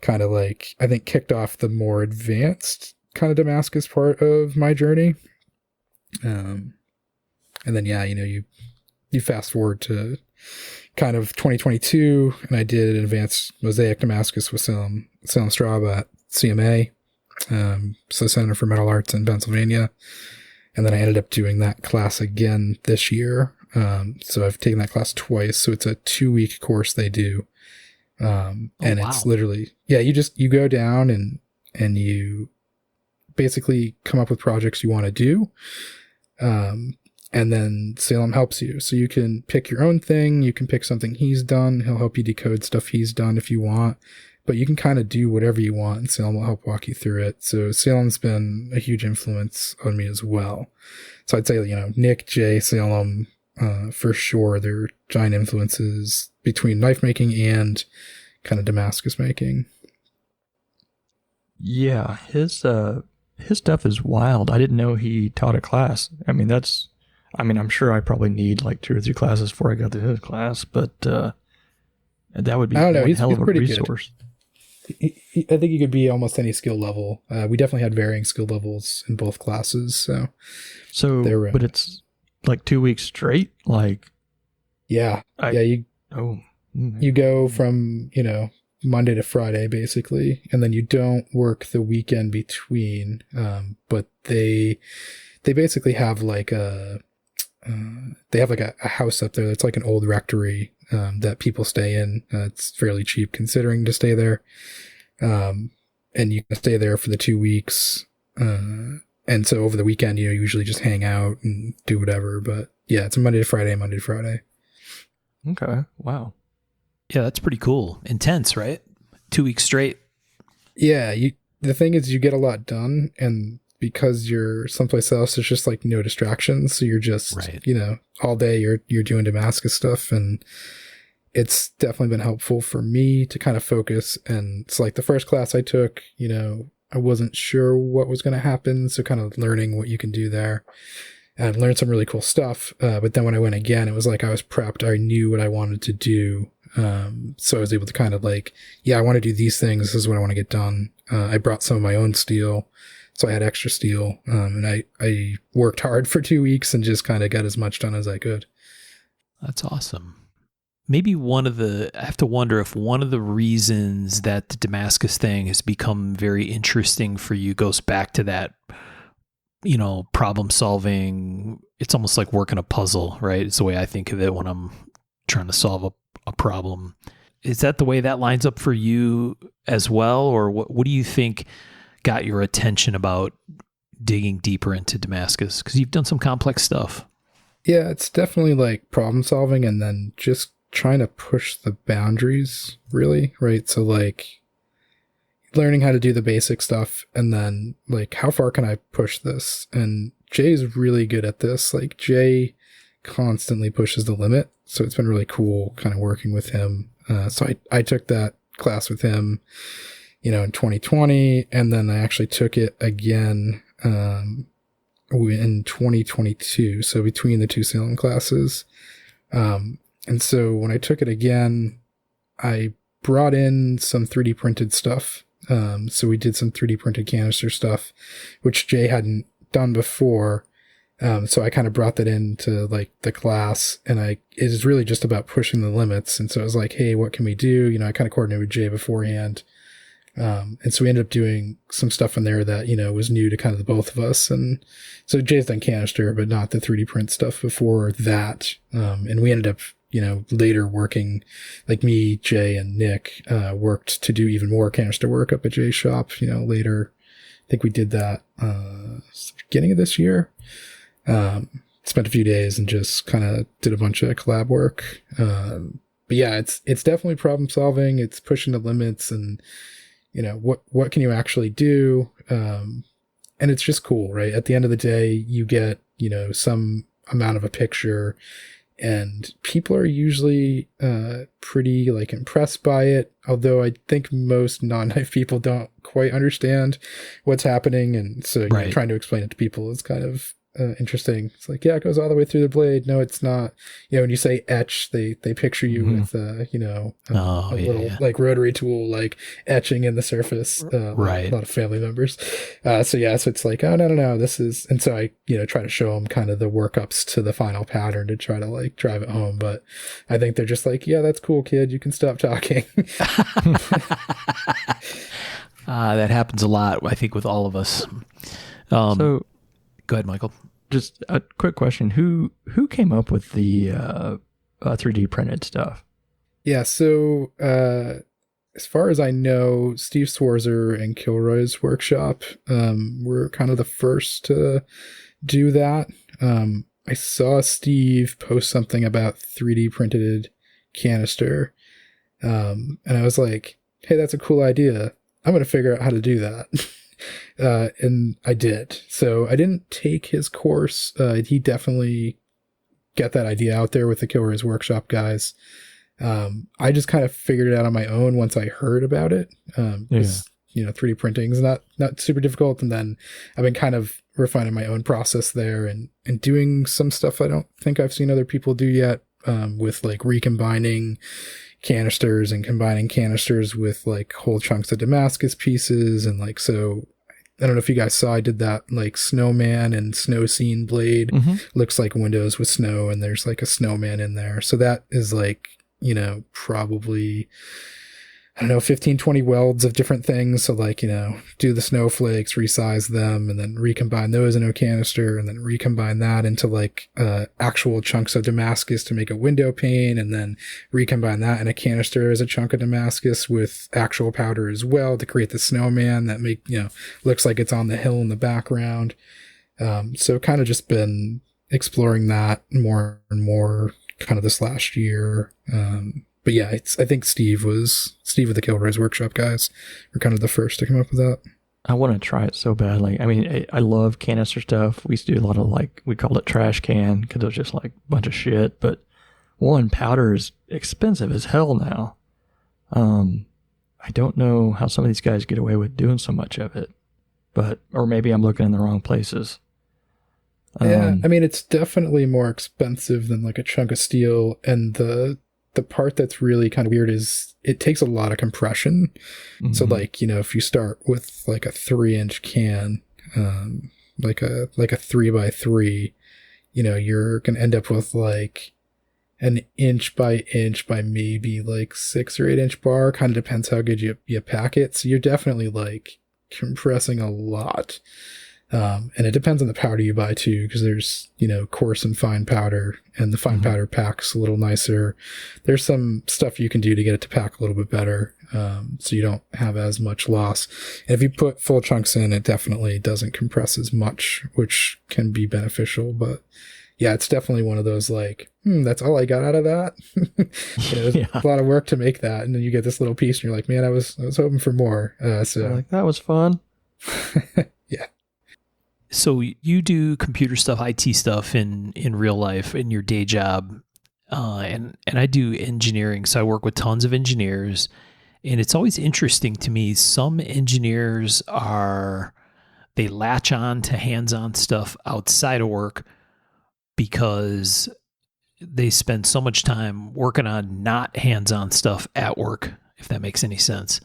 kind of like, I think, kicked off the more advanced kind of Damascus part of my journey. And then, yeah, you fast forward to kind of 2022, and I did an advanced mosaic Damascus with Salem Straub at CMA. So Center for Metal Arts in Pennsylvania. And then I ended up doing that class again this year. So I've taken that class twice. So it's a 2-week course they do. And it's literally, yeah, you go down and you basically come up with projects you want to do. And then Salem helps you. So you can pick your own thing. You can pick something he's done. He'll help you decode stuff he's done if you want. But you can kind of do whatever you want, and Salem will help walk you through it. So Salem's been a huge influence on me as well. So I'd say, Nick, Jay, Salem, for sure, they're giant influences between knife making and kind of Damascus making. Yeah, his stuff is wild. I didn't know he taught a class. I'm sure I probably need like 2 or 3 classes before I got to his class, but that would be I don't know. one He's hell of a pretty resource. Good. I think he could be almost any skill level. We definitely had varying skill levels in both classes. So but it's like 2 weeks straight. Like, yeah, you go from, Monday to Friday basically. And then you don't work the weekend between. But they basically have like a house up there that's like an old rectory that people stay in. It's fairly cheap considering to stay there. And you can stay there for the 2 weeks. And so over the weekend, you usually just hang out and do whatever. But yeah, it's a Monday to Friday. Okay. Wow. Yeah, that's pretty cool. Intense, right? 2 weeks straight. Yeah. The thing is, you get a lot done, and because you're someplace else, there's just like no distractions. So you're just, right. All day you're doing Damascus stuff, and it's definitely been helpful for me to kind of focus. And it's like the first class I took, I wasn't sure what was going to happen. So kind of learning what you can do there, and learned some really cool stuff. But then when I went again, it was like I was prepped. I knew what I wanted to do. So I was able to kind of like, I want to do these things. This is what I want to get done. I brought some of my own steel. So I had extra steel, and I worked hard for 2 weeks and just kind of got as much done as I could. That's awesome. Maybe I have to wonder if one of the reasons that the Damascus thing has become very interesting for you goes back to that, problem solving. It's almost like working a puzzle, right? It's the way I think of it when I'm trying to solve a problem. Is that the way that lines up for you as well? Or what do you think got your attention about digging deeper into Damascus? Because you've done some complex stuff. Yeah, it's definitely like problem solving, and then just trying to push the boundaries, really, right? So like learning how to do the basic stuff, and then like, how far can I push this? And Jay's really good at this. Like, Jay constantly pushes the limit. So it's been really cool kind of working with him. So I took that class with him, in 2020, and then I actually took it again in 2022. So between the 2 Salem classes. And so when I took it again, I brought in some 3D printed stuff. So we did some 3D printed canister stuff, which Jay hadn't done before. So I kind of brought that into like the class, and it is really just about pushing the limits. And so I was like, hey, what can we do? You know, I kind of coordinated with Jay beforehand. And so we ended up doing some stuff in there that, you know, was new to kind of the both of us. And so Jay's done canister, but not the 3D print stuff before that. And we ended up, you know, later working, like me, Jay, and Nick, worked to do even more canister work up at Jay's shop, you know, later. I think we did that, beginning of this year. Spent a few days and just kind of did a bunch of collab work. But yeah, it's definitely problem solving. It's pushing the limits, and, you know, what can you actually do? And it's just cool, right? At the end of the day, you get, you know, some amount of a picture, and people are usually, pretty like impressed by it. Although I think most non-knife people don't quite understand what's happening. And so you know, trying to explain it to people is kind of, interesting. It's like, yeah, it goes all the way through the blade. No, it's not. You know, when you say etch, they picture you with, you know, a little like rotary tool, like etching in the surface. A lot of family members. So it's like, oh, no, this is, and so I, you know, try to show them kind of the workups to the final pattern to try to like drive it home. But I think they're just like, yeah, that's cool, kid. You can stop talking. That happens a lot, I think, with all of us. So go ahead, Michael. Just a quick question. Who came up with the 3D printed stuff? Yeah, so as far as I know, Steve Swarzer and Kilroy's workshop were kind of the first to do that. I saw Steve post something about 3D printed canister, and I was like, hey, that's a cool idea. I'm going to figure out how to do that. And I did. So I didn't take his course. He definitely got that idea out there with the Kilroy's workshop guys. I just kind of figured it out on my own once I heard about it. You know, 3D printing is not super difficult. And then I've been kind of refining my own process there and doing some stuff I don't think I've seen other people do yet, with like recombining canisters and combining canisters with like whole chunks of Damascus pieces. And like, so I don't know if you guys saw, I did that like snowman and snow scene blade. Looks like windows with snow, and there's like a snowman in there. So that is like, you know, probably, I don't know, 15, 20 welds of different things. So like, you know, do the snowflakes, resize them, and then recombine those in a canister, and then recombine that into like actual chunks of Damascus to make a window pane, and then recombine that in a canister as a chunk of Damascus with actual powder as well to create the snowman that looks like it's on the hill in the background. So kind of just been exploring that more and more kind of this last year. But yeah, I think Steve with the Kilroy's workshop guys were kind of the first to come up with that. I want to try it so badly. I mean, I love canister stuff. We used to do a lot of like, we called it trash can because it was just like a bunch of shit. But powder is expensive as hell now. I don't know how some of these guys get away with doing so much of it, or maybe I'm looking in the wrong places. Yeah, I mean, it's definitely more expensive than like a chunk of steel, and the part that's really kind of weird is it takes a lot of compression. So like, you know, if you start with like a 3-inch can, like a 3x3, you know, you're going to end up with like an inch by maybe like 6 or 8 inch bar. Kind of depends how good you pack it. So you're definitely like compressing a lot. And it depends on the powder you buy too, because there's, you know, coarse and fine powder, and the fine powder packs a little nicer. There's some stuff you can do to get it to pack a little bit better, so you don't have as much loss. And if you put full chunks in, it definitely doesn't compress as much, which can be beneficial. But yeah, it's definitely one of those like, that's all I got out of that. It was a lot of work to make that, and then you get this little piece, and you're like, man, I was hoping for more. So like, that was fun. Yeah. So you do computer stuff, IT stuff in real life in your day job, and I do engineering. So I work with tons of engineers, and it's always interesting to me. Some engineers they latch on to hands-on stuff outside of work because they spend so much time working on not hands-on stuff at work, if that makes any sense.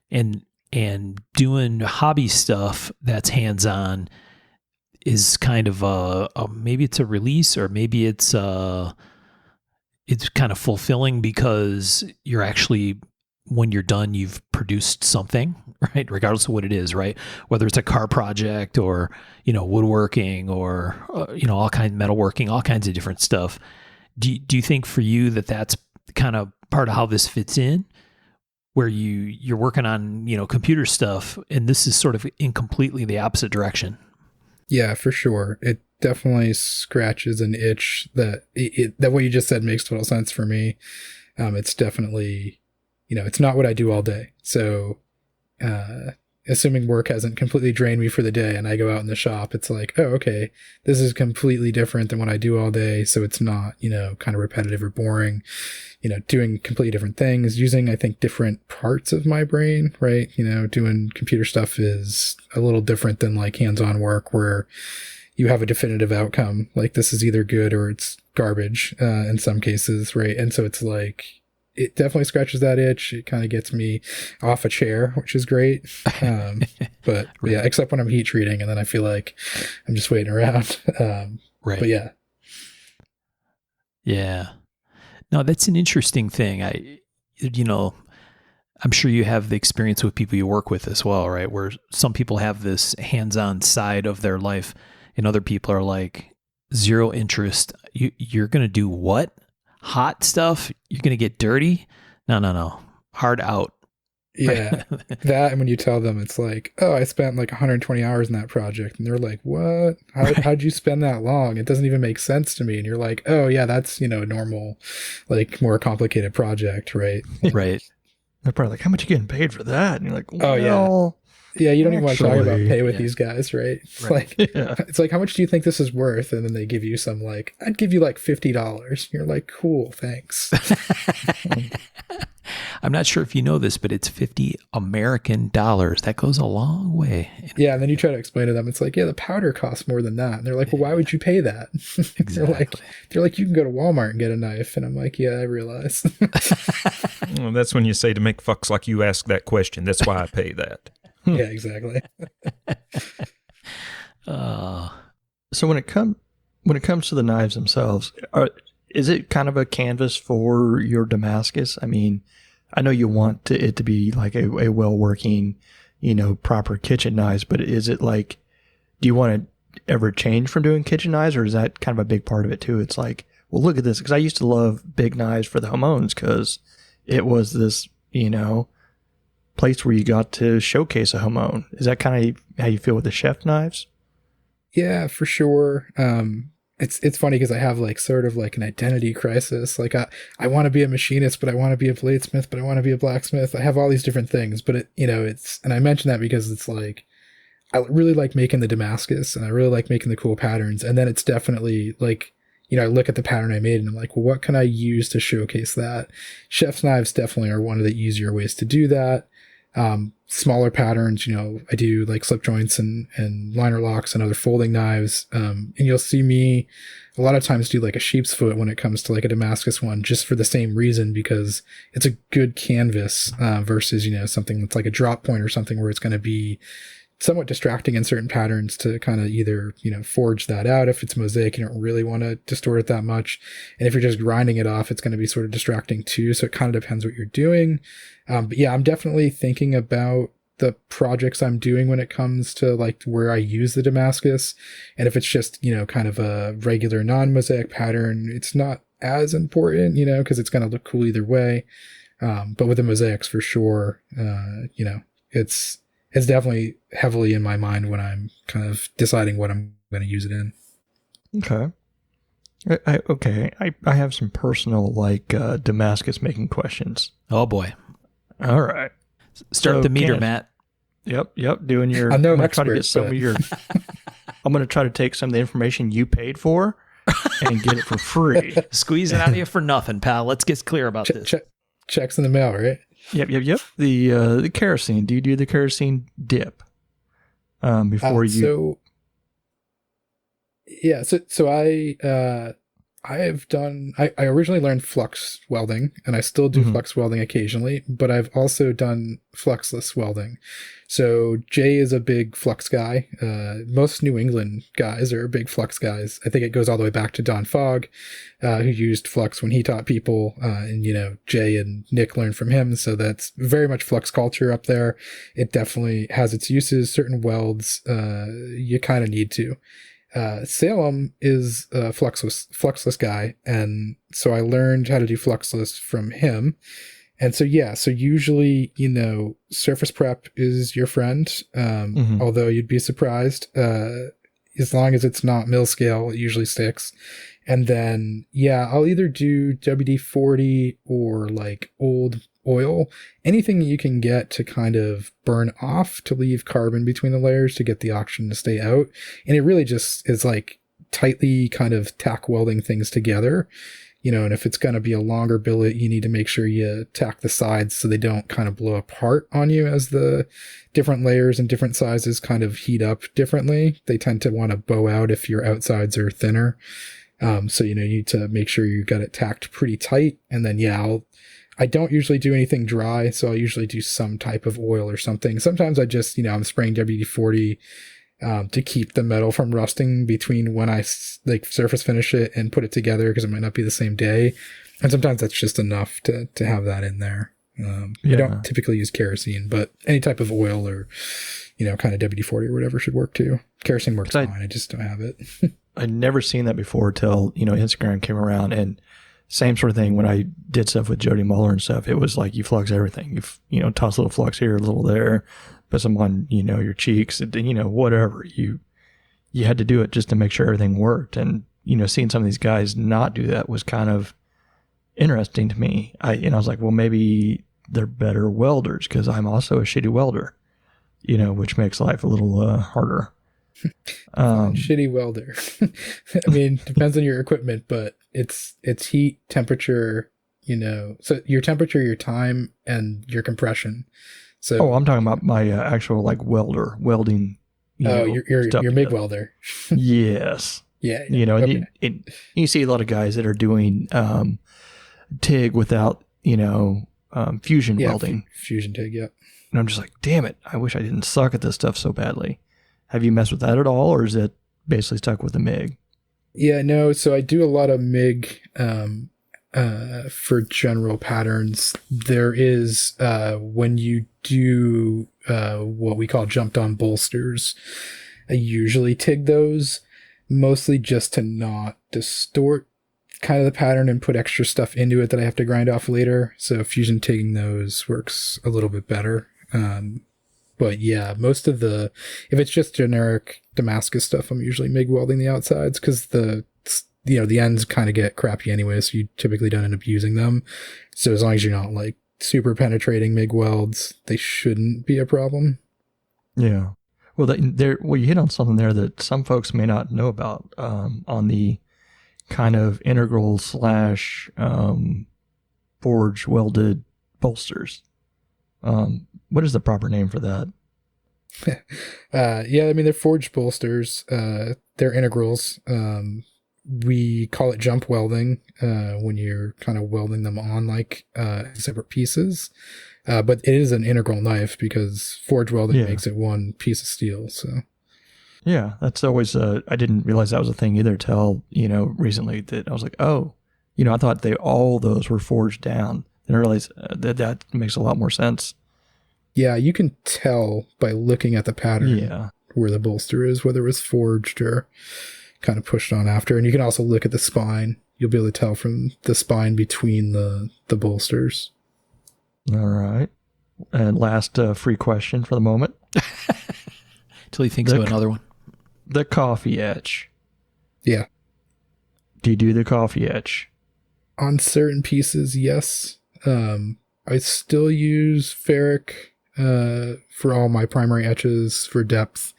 And and doing hobby stuff that's hands-on is kind of maybe it's a release, or maybe it's kind of fulfilling because you're actually, when you're done, you've produced something, right? Regardless of what it is, right? Whether it's a car project or, woodworking or, all kinds of metalworking, all kinds of different stuff. Do you think for you that that's kind of part of how this fits in, where you're working on, computer stuff, and this is sort of in completely the opposite direction? Yeah, for sure. It definitely scratches an itch that that what you just said makes total sense for me. It's definitely, it's not what I do all day. So, assuming work hasn't completely drained me for the day and I go out in the shop, it's like, oh, okay, this is completely different than what I do all day. So it's not, kind of repetitive or boring, doing completely different things, using, I think, different parts of my brain, right? Doing computer stuff is a little different than like hands-on work where you have a definitive outcome. Like this is either good or it's garbage, in some cases. Right. And so it's like, it definitely scratches that itch. It kind of gets me off a chair, which is great. But yeah, except when I'm heat treating, and then I feel like I'm just waiting around. Right. But yeah. Yeah. No, that's an interesting thing. I'm sure you have the experience with people you work with as well, right? Where some people have this hands-on side of their life and other people are like, zero interest. You're going to do what? Hot stuff? You're going to get dirty? No. Hard out. Yeah. That, and when you tell them, it's like, oh, I spent like 120 hours in that project. And they're like, what? How'd you spend that long? It doesn't even make sense to me. And you're like, oh yeah, that's, a normal, like more complicated project, right? Right. They're probably like, how much are you getting paid for that? And you're like, oh yeah. Yeah, you don't even want to talk about pay with yeah. these guys, right? It's Right. like, it's like, how much do you think this is worth? And then they give you some like, I'd give you like $50. You're like, cool, thanks. I'm not sure if you know this, but it's $50 American. That goes a long way. Yeah, and then you try to explain to them, it's like, yeah, the powder costs more than that. And they're like, well, why would you pay that? Exactly. they're like, you can go to Walmart and get a knife. And I'm like, yeah, I realize. Well, that's when you say to make fucks like you ask that question. That's why I pay that. Yeah, exactly. So when it comes to the knives themselves, is it kind of a canvas for your Damascus? I mean, I know you want it to be like a well-working, proper kitchen knives, but is it like, do you want to ever change from doing kitchen knives, or is that kind of a big part of it too? It's like, well, look at this, because I used to love big knives for the Hamones because it was this, place where you got to showcase a Hamone. Is that kind of how you feel with the chef knives? Yeah, for sure. It's funny because I have like sort of like an identity crisis. Like I want to be a machinist, but I want to be a bladesmith, but I want to be a blacksmith. I have all these different things, but and I mention that because it's like, I really like making the Damascus and I really like making the cool patterns. And then it's definitely like, I look at the pattern I made and I'm like, well, what can I use to showcase that? Chef's knives definitely are one of the easier ways to do that. Smaller patterns, I do like slip joints and liner locks and other folding knives. And you'll see me a lot of times do like a sheep's foot when it comes to like a Damascus one, just for the same reason, because it's a good canvas, versus, something that's like a drop point or something where it's going to be somewhat distracting in certain patterns to kind of either, forge that out. If it's mosaic, you don't really want to distort it that much. And if you're just grinding it off, it's going to be sort of distracting too. So it kind of depends what you're doing. But yeah, I'm definitely thinking about the projects I'm doing when it comes to like where I use the Damascus. And if it's just, kind of a regular non-mosaic pattern, it's not as important, because it's going to look cool either way. But with the mosaics for sure, it's definitely heavily in my mind when I'm kind of deciding what I'm going to use it in. Okay. I have some personal Damascus making questions. Oh boy. All right. Start So, the meter, Ken, Matt. Yep. Doing your. I'm no gonna try to expert, get some but- of your. I'm going to try to take some of the information you paid for and get it for free. Squeeze it out of you for nothing, pal. Let's get clear about this. Checks in the mail, right? Yep. The kerosene. Do you do the kerosene dip before you? So I I originally learned flux welding, and I still do flux welding occasionally, but I've also done fluxless welding. So Jay is a big flux guy. Most New England guys are big flux guys. I think it goes all the way back to Don Fogg, who used flux when he taught people. And, Jay and Nick learned from him. So that's very much flux culture up there. It definitely has its uses. Certain welds, you kind of need to. Salem is a fluxless guy, and so I learned how to do fluxless from him. And so usually, surface prep is your friend, although you'd be surprised. As long as it's not mill scale, it usually sticks. And then, I'll either do WD-40 or like old oil, anything you can get to kind of burn off to leave carbon between the layers to get the oxygen to stay out. And it really just is like tightly kind of tack welding things together, and if it's going to be a longer billet, you need to make sure you tack the sides so they don't kind of blow apart on you as the different layers and different sizes kind of heat up differently. They tend to want to bow out if your outsides are thinner. So, you need to make sure you got it tacked pretty tight. And then, I don't usually do anything dry, so I'll usually do some type of oil or something. Sometimes I just, I'm spraying WD-40 to keep the metal from rusting between when I surface finish it and put it together, because it might not be the same day. And sometimes that's just enough to have that in there. I don't typically use kerosene, but any type of oil or, kind of WD-40 or whatever should work too. Kerosene works fine. I just don't have it. I'd never seen that before till, Instagram came around, and same sort of thing when I did stuff with Jody Muller and stuff. It was like you flux everything. You toss a little flux here, a little there, put some on, your cheeks, whatever. You had to do it just to make sure everything worked. And, seeing some of these guys not do that was kind of interesting to me. I was like, well, maybe they're better welders because I'm also a shitty welder, which makes life a little harder. Shitty welder. I mean, depends on your equipment, but it's heat, temperature, so your temperature, your time, and your compression. So I'm talking about my actual welding. Your MIG welder. Yes. Yeah. Okay. You see a lot of guys that are doing TIG without fusion welding. Fusion TIG, yeah. And I'm just like, damn it! I wish I didn't suck at this stuff so badly. Have you messed with that at all, or is it basically stuck with the MIG? Yeah, no. So I do a lot of MIG for general patterns. There is when you do what we call jumped on bolsters, I usually TIG those, mostly just to not distort kind of the pattern and put extra stuff into it that I have to grind off later. So fusion TIGging those works a little bit better. But most of if it's just generic Damascus stuff, I'm usually MIG welding the outsides because the ends kind of get crappy anyway, so you typically don't end up using them. So as long as you're not super penetrating MIG welds, they shouldn't be a problem. Yeah. Well, you hit on something there that some folks may not know about on the kind of integral / forge welded bolsters. What is the proper name for that? They're forged bolsters. They're integrals. We call it jump welding when you're kind of welding them on separate pieces. But it is an integral knife because forge welding makes it one piece of steel. So yeah, that's always. I didn't realize that was a thing either till recently that I was like, oh, I thought all those were forged down. And I realized that makes a lot more sense. Yeah, you can tell by looking at the pattern where the bolster is, whether it was forged or kind of pushed on after. And you can also look at the spine. You'll be able to tell from the spine between the bolsters. All right. And last free question for the moment. Till he thinks of another one. The coffee etch. Yeah. Do you do the coffee etch? On certain pieces, yes. I still use ferric for all my primary etches for depth.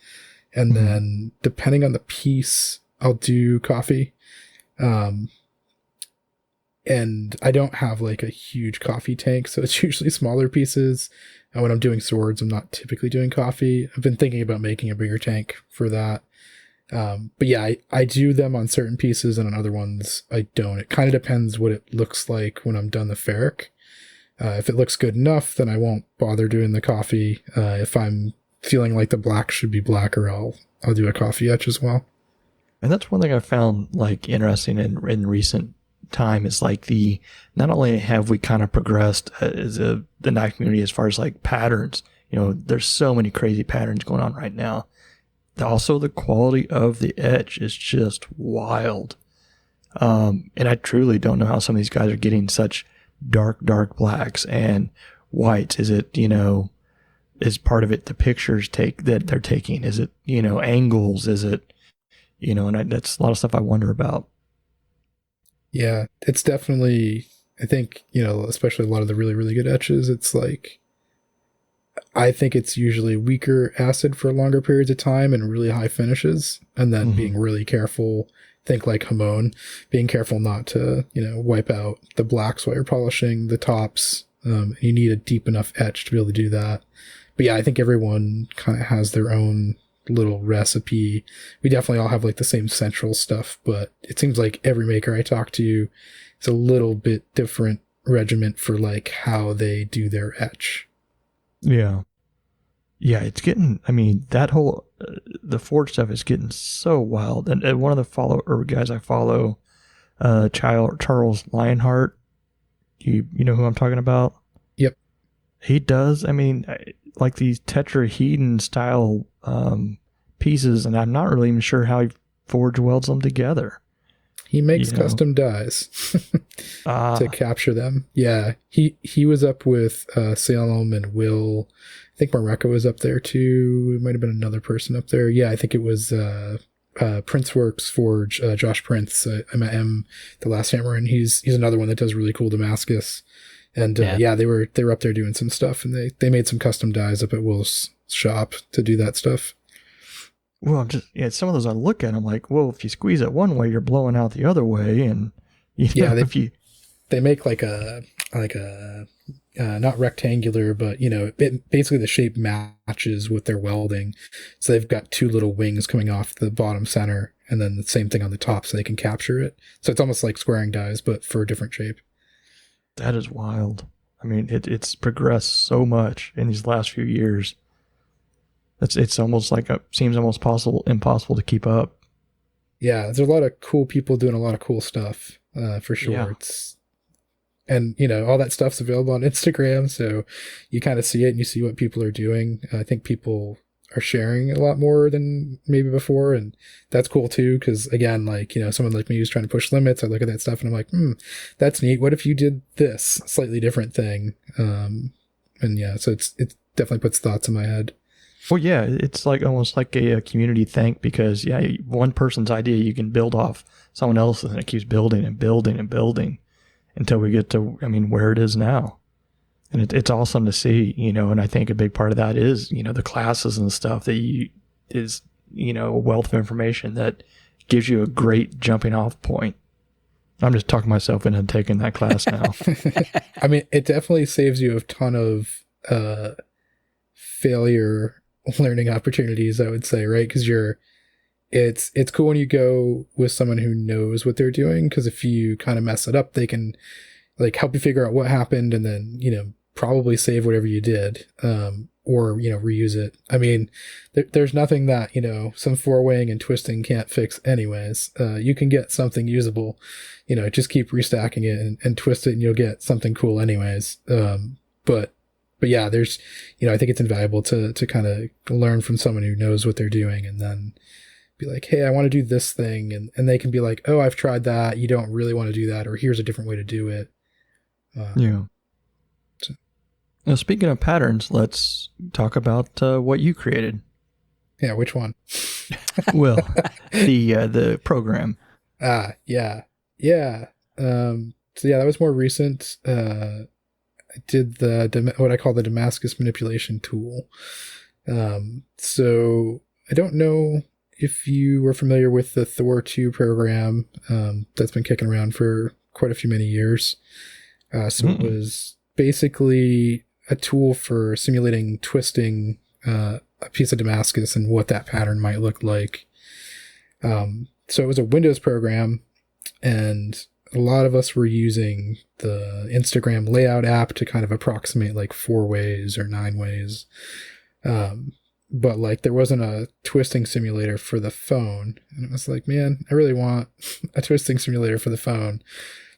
And then depending on the piece, I'll do coffee. And I don't have a huge coffee tank, so it's usually smaller pieces. And when I'm doing swords, I'm not typically doing coffee. I've been thinking about making a bigger tank for that. But yeah, I do them on certain pieces, and on other ones I don't. It kind of depends what it looks like when I'm done the ferric. If it looks good enough, then I won't bother doing the coffee. If I'm feeling like the black should be blacker, I'll do a coffee etch as well. And that's one thing I found like interesting in recent time is like not only have we kind of progressed as the knife community as far as like patterns, there's so many crazy patterns going on right now. Also, the quality of the etch is just wild. And I truly don't know how some of these guys are getting such dark blacks and whites. Is it, is part of it the pictures that they're taking? Is it, angles? Is it, and that's a lot of stuff I wonder about. Yeah, it's definitely, I think, especially a lot of the really, really good etches, it's like, I think it's usually weaker acid for longer periods of time and really high finishes, and then being really careful, think like Hamon, being careful not to, wipe out the blacks while you're polishing the tops. You need a deep enough etch to be able to do that. But yeah, I think everyone kind of has their own little recipe. We definitely all have like the same central stuff, but it seems like every maker I talk to is a little bit different regiment for like how they do their etch. Yeah. Yeah, it's getting, that whole, the Forge stuff is getting so wild. And one of the guys I follow, Charles Lionheart, you know who I'm talking about? Yep. He does, like these tetrahedron style pieces, and I'm not really even sure how he forge welds them together. He makes custom dies to capture them. Yeah, he was up with Salem and Will. I think Mareka was up there too. It might have been another person up there. Yeah, I think it was Princeworks Forge, Josh Prince. I met him the last Hammer, and he's another one that does really cool Damascus. And they were up there doing some stuff, and they made some custom dies up at Will's shop to do that stuff. Well, some of those I look at, I'm like, well, if you squeeze it one way, you're blowing out the other way, and they make like a not rectangular, but basically the shape matches with their welding. So they've got two little wings coming off the bottom center, and then the same thing on the top, so they can capture it. So it's almost like squaring dies, but for a different shape. That is wild. It's progressed so much in these last few years. It's almost like seems almost impossible to keep up. Yeah, there's a lot of cool people doing a lot of cool stuff, for sure. Yeah. And all that stuff's available on Instagram, so you kind of see it and you see what people are doing. I think people are sharing a lot more than maybe before, and that's cool too, because again, like someone like me who's trying to push limits, I look at that stuff and I'm like, that's neat. What if you did this slightly different thing? And yeah, so it definitely puts thoughts in my head. Well, yeah, it's like almost like a community thing, because one person's idea you can build off someone else's, and it keeps building and building and building until we get to where it is now. And it's awesome to see, and I think a big part of that is, the classes and stuff that is a wealth of information that gives you a great jumping off point. I'm just talking myself into taking that class now. It definitely saves you a ton of failure learning opportunities, I would say, right? Because it's cool when you go with someone who knows what they're doing, because if you kind of mess it up, they can like help you figure out what happened, and then probably save whatever you did, or reuse it. There's nothing that some foreweighing and twisting can't fix anyways. You can get something usable, just keep restacking it and twist it, and you'll get something cool anyways. But yeah, there's, I think it's invaluable to kind of learn from someone who knows what they're doing, and then be like, hey, I want to do this thing. And they can be like, oh, I've tried that. You don't really want to do that. Or here's a different way to do it. Yeah. So. Now, speaking of patterns, let's talk about what you created. Yeah. Which one? Well, the program. Yeah. Yeah. So yeah, that was more recent. I did what I call the Damascus manipulation tool. So I don't know if you were familiar with the Thor 2 program, that's been kicking around for quite many years. It was basically a tool for simulating twisting a piece of Damascus and what that pattern might look like. So it was a Windows program, and a lot of us were using the Instagram layout app to kind of approximate like 4 ways or 9 ways. But like there wasn't a twisting simulator for the phone. And it was like, man, I really want a twisting simulator for the phone.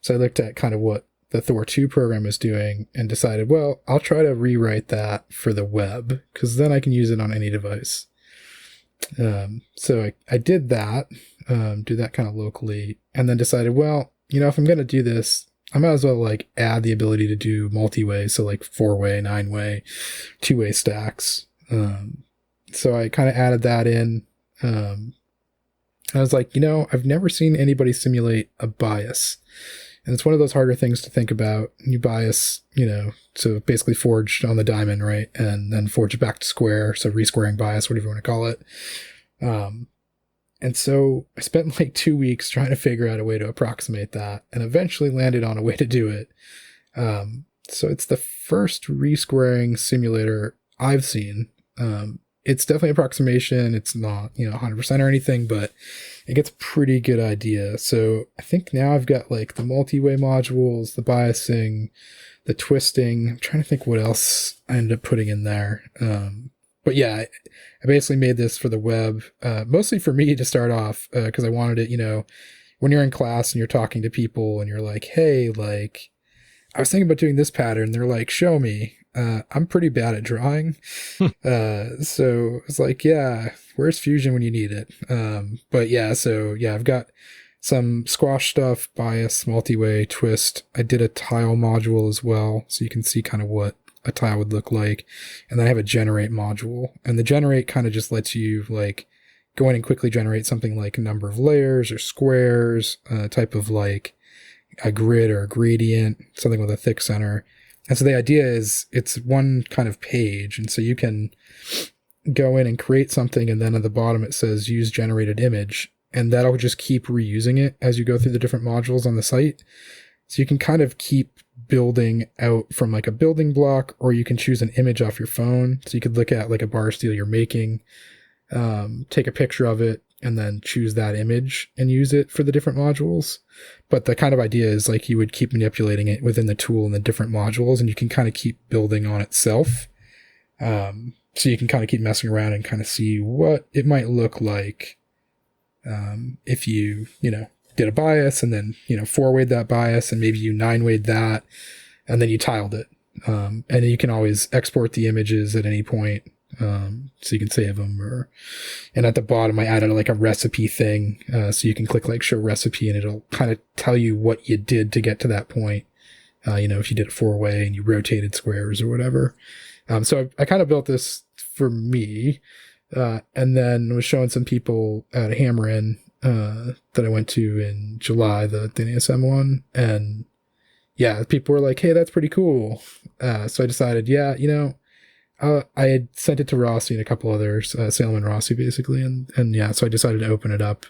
So I looked at kind of what the Thor 2 program is doing and decided, well, I'll try to rewrite that for the web, because then I can use it on any device. So I did that, do that kind of locally, and then decided, well, if I'm going to do this, I might as well like add the ability to do multi-way. So like 4-way, 9-way, 2-way stacks. So I kind of added that in. I was like, I've never seen anybody simulate a bias. And it's one of those harder things to think about. You bias, so basically forged on the diamond, right? And then forge it back to square. So resquaring bias, whatever you want to call it. And so I spent like 2 weeks trying to figure out a way to approximate that, and eventually landed on a way to do it. So it's the first resquaring simulator I've seen. It's definitely approximation. It's not, 100% or anything, but it gets a pretty good idea. So I think now I've got like the multi-way modules, the biasing, the twisting. I'm trying to think what else I ended up putting in there. But yeah, I basically made this for the web, mostly for me to start off, because I wanted it, when you're in class and you're talking to people and you're like, hey, like, I was thinking about doing this pattern. They're like, show me. I'm pretty bad at drawing. So it's like, yeah, where's Fusion when you need it? But yeah, so yeah, I've got some squash stuff, bias, multi-way, twist. I did a tile module as well, so you can see kind of what a tile would look like. And then I have a generate module, and the generate kind of just lets you like go in and quickly generate something like a number of layers or squares, type of like a grid or a gradient, something with a thick center. And so the idea is it's one kind of page. And so you can go in and create something, and then at the bottom it says use generated image, and that'll just keep reusing it as you go through the different modules on the site. So you can kind of keep building out from like a building block, or you can choose an image off your phone. So you could look at like a bar steel you're making, take a picture of it, and then choose that image and use it for the different modules. But the kind of idea is like you would keep manipulating it within the tool and the different modules, and you can kind of keep building on itself. So you can kind of keep messing around and kind of see what it might look like if you, did a bias and then, 4-wayed that bias, and maybe you 9-wayed that, and then you tiled it. And then you can always export the images at any point. So you can save them, and at the bottom I added like a recipe thing, so you can click like show recipe, and it'll kind of tell you what you did to get to that point. If you did a 4-way and you rotated squares or whatever. So I kind of built this for me, and then was showing some people at a Hammer In that I went to in July, the NASM one, and yeah, people were like, hey, that's pretty cool. So I decided, yeah, I had sent it to Rossi and a couple others, Salem and Rossi basically. And yeah, so I decided to open it up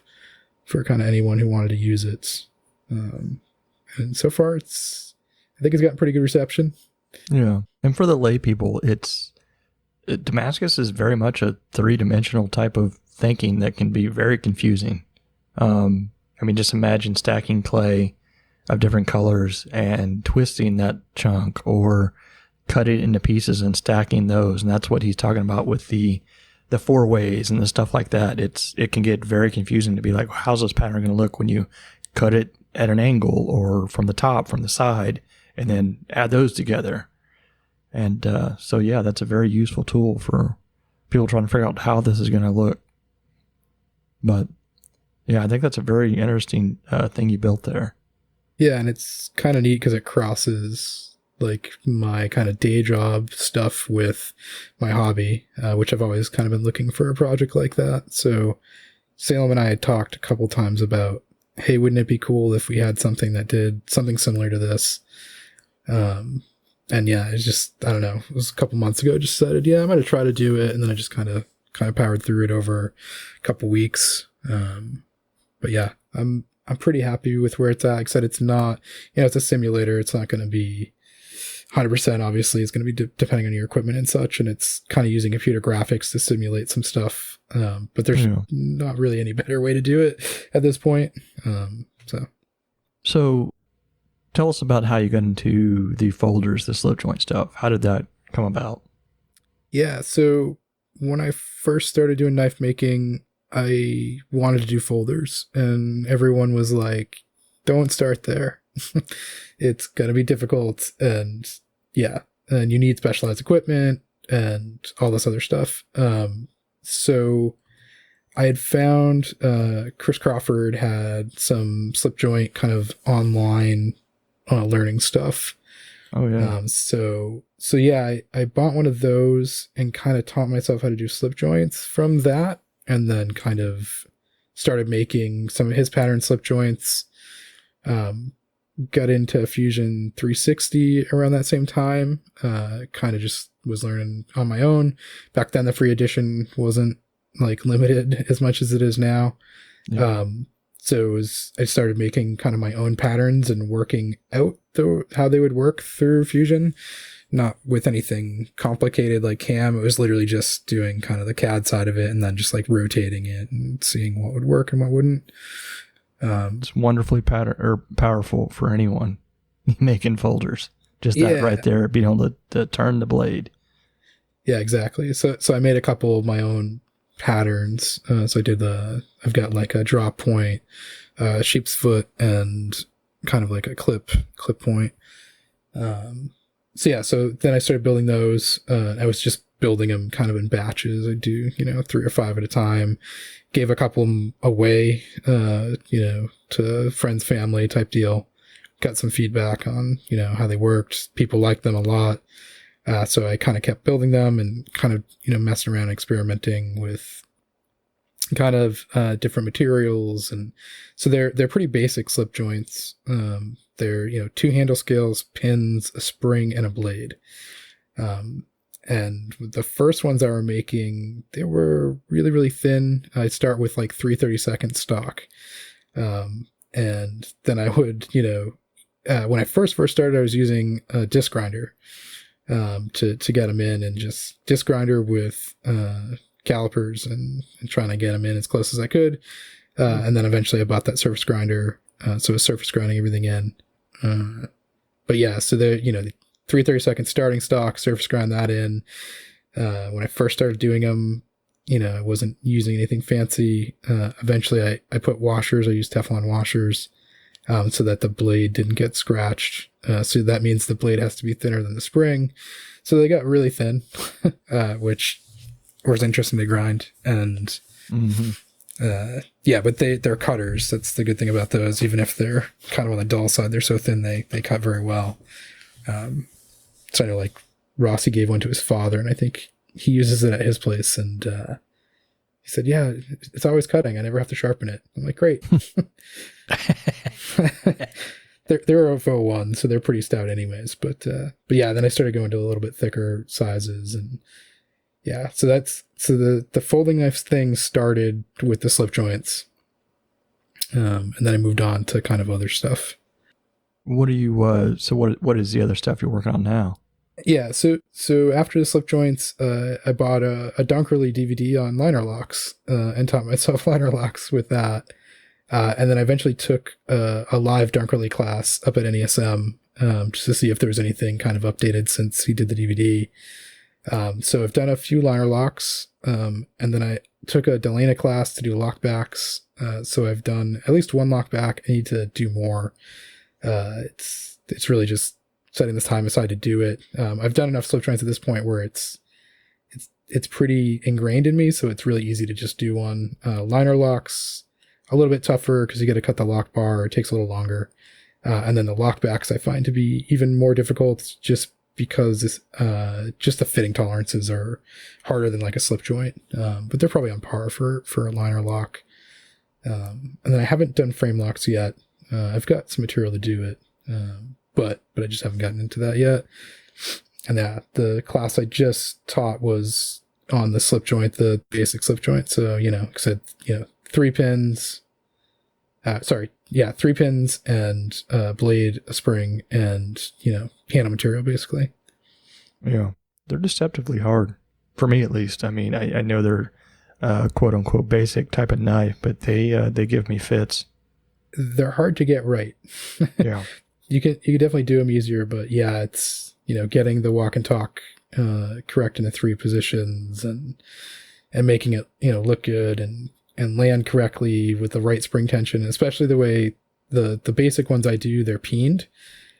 for kind of anyone who wanted to use it. And so far I think it's gotten pretty good reception. Yeah. And for the lay people, Damascus is very much a 3-dimensional type of thinking that can be very confusing. Just imagine stacking clay of different colors and twisting that chunk, or cut it into pieces and stacking those. And that's what he's talking about with the 4 ways and the stuff like that. It can get very confusing to be like, well, how's this pattern going to look when you cut it at an angle or from the top, from the side, and then add those together. And so, yeah, that's a very useful tool for people trying to figure out how this is going to look. But yeah, I think that's a very interesting thing you built there. Yeah, and it's kind of neat because it crosses like my kind of day job stuff with my hobby, which I've always kind of been looking for a project like that. So Salem and I had talked a couple times about, hey, wouldn't it be cool if we had something that did something similar to this? And yeah, it's just, I don't know, it was a couple months ago, I just decided, yeah, I'm going to try to do it. And then I just kind of powered through it over a couple weeks. But yeah, I'm pretty happy with where it's at. Like I said, it's not, it's a simulator. It's not going to be 100% obviously is going to be depending on your equipment and such, and it's kind of using computer graphics to simulate some stuff. But there's not really any better way to do it at this point. So tell us about how you got into the folders, the slip joint stuff. How did that come about? Yeah, so when I first started doing knife making, I wanted to do folders, and everyone was like, don't start there. It's going to be difficult, and and you need specialized equipment and all this other stuff. So I had found Chris Crawford had some slip joint kind of online learning stuff. Oh yeah. So yeah, I bought one of those and kind of taught myself how to do slip joints from that, and then kind of started making some of his pattern slip joints. Got into Fusion 360 around that same time. Kind of just was learning on my own. Back then the free edition wasn't like limited as much as it is now. Yeah. So I started making kind of my own patterns and working out how they would work through Fusion, not with anything complicated like CAM. It was literally just doing kind of the CAD side of it and then just like rotating it and seeing what would work and what wouldn't. It's wonderfully powerful for anyone making folders. Just that right there, being able to turn the blade. Yeah, exactly. So I made a couple of my own patterns. So I did I've got like a drop point, sheep's foot, and kind of like a clip point. So then I started building those. I was just building them kind of in batches. I do, 3 or 5 at a time. Gave a couple away, to friends, family type deal. Got some feedback on, how they worked. People liked them a lot. So I kind of kept building them and kind of, messing around, experimenting with kind of different materials. And so they're pretty basic slip joints. They're, 2 handle scales, pins, a spring, and a blade. And the first ones I were making, they were really, really thin. I'd start with like 3/32 stock. And then I would, when I first started, I was using a disc grinder to get them in, and just disc grinder with calipers and trying to get them in as close as I could. And then eventually I bought that surface grinder. So I was surface grinding everything in. But yeah, so the 3/32 starting stock, surface grind that in. When I first started doing them, I wasn't using anything fancy. Eventually I put washers. I used Teflon washers, so that the blade didn't get scratched. So that means the blade has to be thinner than the spring. So they got really thin, which was interesting to grind. And, but they're cutters. That's the good thing about those. Even if they're kind of on the dull side, they're so thin, they cut very well. So I know like Rossi gave one to his father, and I think he uses it at his place. And, he said, yeah, it's always cutting. I never have to sharpen it. I'm like, great. They're 0.01, so they're pretty stout anyways. But yeah, then I started going to a little bit thicker sizes, and yeah, so the folding knife thing started with the slip joints. And then I moved on to kind of other stuff. What are you, what is the other stuff you're working on now? Yeah, so after the slip joints, I bought a Dunkerley DVD on liner locks, and taught myself liner locks with that. And then I eventually took a live Dunkerley class up at NESM, just to see if there was anything kind of updated since he did the DVD. So I've done a few liner locks, and then I took a Delana class to do lockbacks. So I've done at least one lockback. I need to do more. It's really just setting this time aside to do it. I've done enough slip joints at this point where it's pretty ingrained in me, so it's really easy to just do one. Liner locks, a little bit tougher because you got to cut the lock bar. It takes a little longer. And then the lockbacks I find to be even more difficult just because just the fitting tolerances are harder than like a slip joint. But they're probably on par for a liner lock. And then I haven't done frame locks yet. I've got some material to do it. But I just haven't gotten into that yet. And the class I just taught was on the slip joint, the basic slip joint. So, 3 pins, 3 pins and blade, a spring, and handle material basically. Yeah, they're deceptively hard for me, at least. I mean, I know they're quote unquote basic type of knife, but they give me fits. They're hard to get right. Yeah, you can definitely do them easier, but yeah, it's getting the walk and talk correct in the 3 positions and making it look good and land correctly with the right spring tension, especially the way the basic ones I do, they're peened.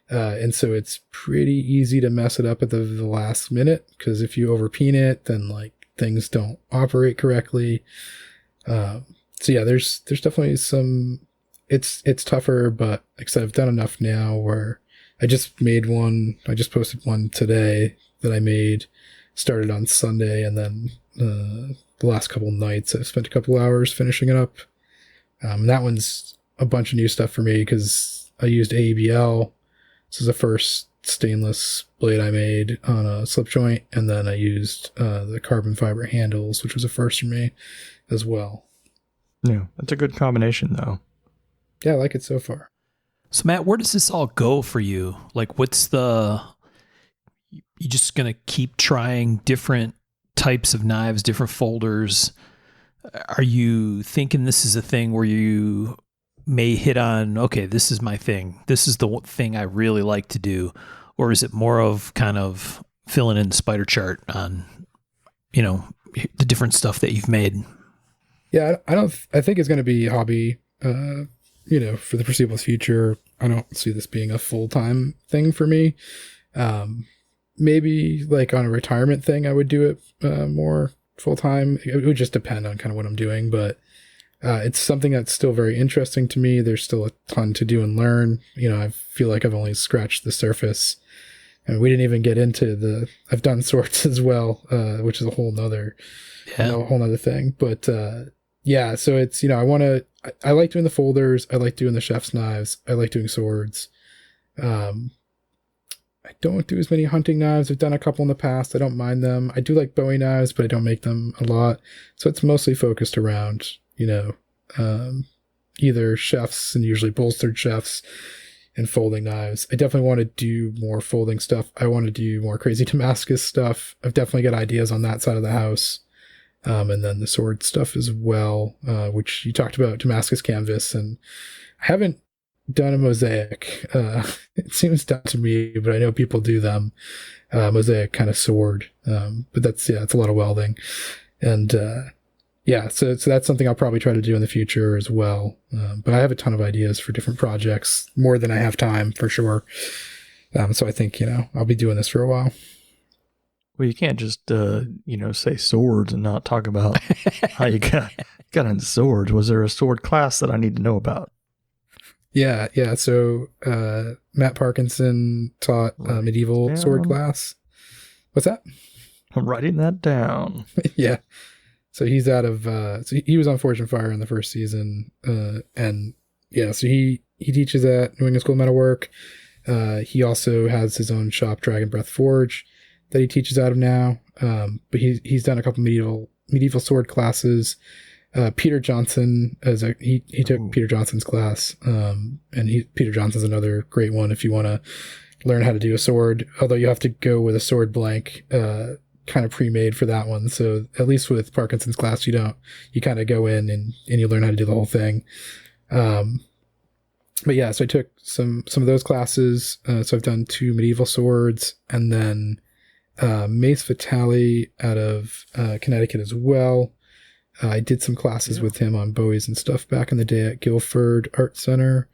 And so it's pretty easy to mess it up at the last minute, because if you overpeen it, then like things don't operate correctly. So yeah, there's definitely some, it's tougher, but like I said, I've done enough now where I just posted one today that I made, started on Sunday, and then the last couple nights I've spent a couple hours finishing it up. That one's a bunch of new stuff for me because I used AEBL. This is the first stainless blade I made on a slip joint, and then I used the carbon fiber handles, which was a first for me as well. Yeah, that's a good combination though. Yeah, I like it so far. So Matt, where does this all go for you? Like, you just going to keep trying different types of knives, different folders? Are you thinking this is a thing where you may hit on, okay, this is my thing, this is the thing I really like to do? Or is it more of kind of filling in the spider chart on, the different stuff that you've made? Yeah, I think it's going to be a hobby, for the foreseeable future. I don't see this being a full-time thing for me. Maybe like on a retirement thing, I would do it more full-time. It would just depend on kind of what I'm doing, but it's something that's still very interesting to me. There's still a ton to do and learn. I feel like I've only scratched the surface, and we didn't even get into I've done swords as well, which is a whole nother thing. But yeah, so it's, I like doing the folders. I like doing the chef's knives. I like doing swords. I don't do as many hunting knives. I've done a couple in the past. I don't mind them. I do like Bowie knives, but I don't make them a lot. So it's mostly focused around, either chefs, and usually bolstered chefs, and folding knives. I definitely want to do more folding stuff. I want to do more crazy Damascus stuff. I've definitely got ideas on that side of the house. And then the sword stuff as well, which you talked about, Damascus canvas, and I haven't done a mosaic. It seems done to me, but I know people do them. Mosaic kind of sword. But it's a lot of welding. And, so that's something I'll probably try to do in the future as well. But I have a ton of ideas for different projects, more than I have time for sure. So I think, I'll be doing this for a while. Well, you can't just, say swords and not talk about how you got into swords. Was there a sword class that I need to know about? Yeah. So Matt Parkinson taught a medieval sword class. What's that? I'm writing that down. Yeah. So he's out of, so he was on Forge and Fire in the first season. And yeah, so he teaches at New England School of Metalwork. He also has his own shop, Dragon Breath Forge, that he teaches out of now. But he's done a couple medieval sword classes. Peter Johnson he took Peter Johnson's class. And Peter Johnson's another great one if you want to learn how to do a sword, although you have to go with a sword blank, kind of pre-made for that one. So at least with Parkinson's class, you kind of go in and you learn how to do the whole thing. But yeah, so I took some of those classes. So I've done 2 medieval swords, and then Mace Vitale out of Connecticut as well. I did some classes with him on Bowies and stuff back in the day at Guilford Art Center.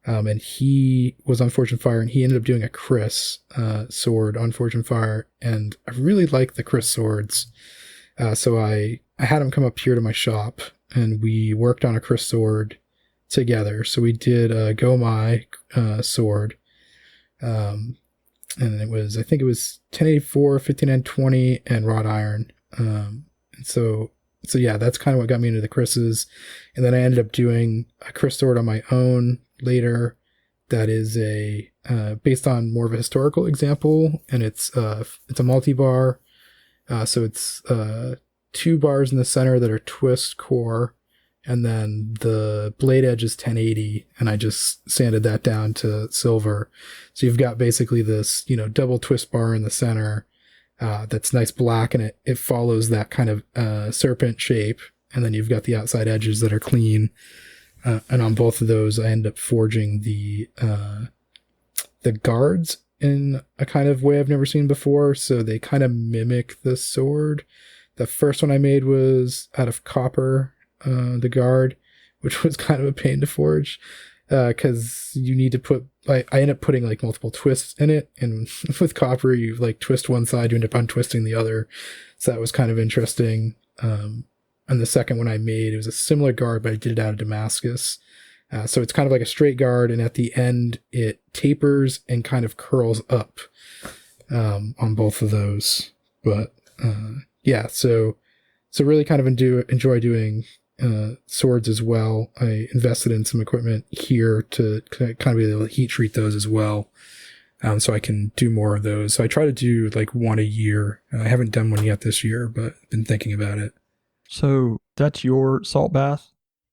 And he was on Forge and Fire, and he ended up doing a Chris sword on Forge and Fire. And I really like the Chris swords. So I had him come up here to my shop, and we worked on a Chris sword together. So we did a Gomai sword. And I think it was 1084, 5920, and wrought iron. And so yeah, that's kind of what got me into the Chris's. And then I ended up doing a Chris sword on my own later. That is based on more of a historical example, and it's a multi-bar. So it's 2 bars in the center that are twist core, and then the blade edge is 1080, and I just sanded that down to silver. So you've got basically this, double twist bar in the center that's nice black, and it follows that kind of serpent shape, and then you've got the outside edges that are clean. And on both of those, I end up forging the guards in a kind of way I've never seen before. So they kind of mimic the sword. The first one I made was out of copper, the guard, which was kind of a pain to forge, because you need to put, I end up putting like multiple twists in it. And with copper, you like twist one side, you end up untwisting the other. So that was kind of interesting. And the second one I made, it was a similar guard, but I did it out of Damascus. So it's kind of like a straight guard, and at the end, it tapers and kind of curls up on both of those. But yeah, so really kind of enjoy doing swords as well. I invested in some equipment here to kind of be able to heat treat those as well, so I can do more of those. So I try to do like one a year. I haven't done one yet this year, but been thinking about it. So that's your salt bath?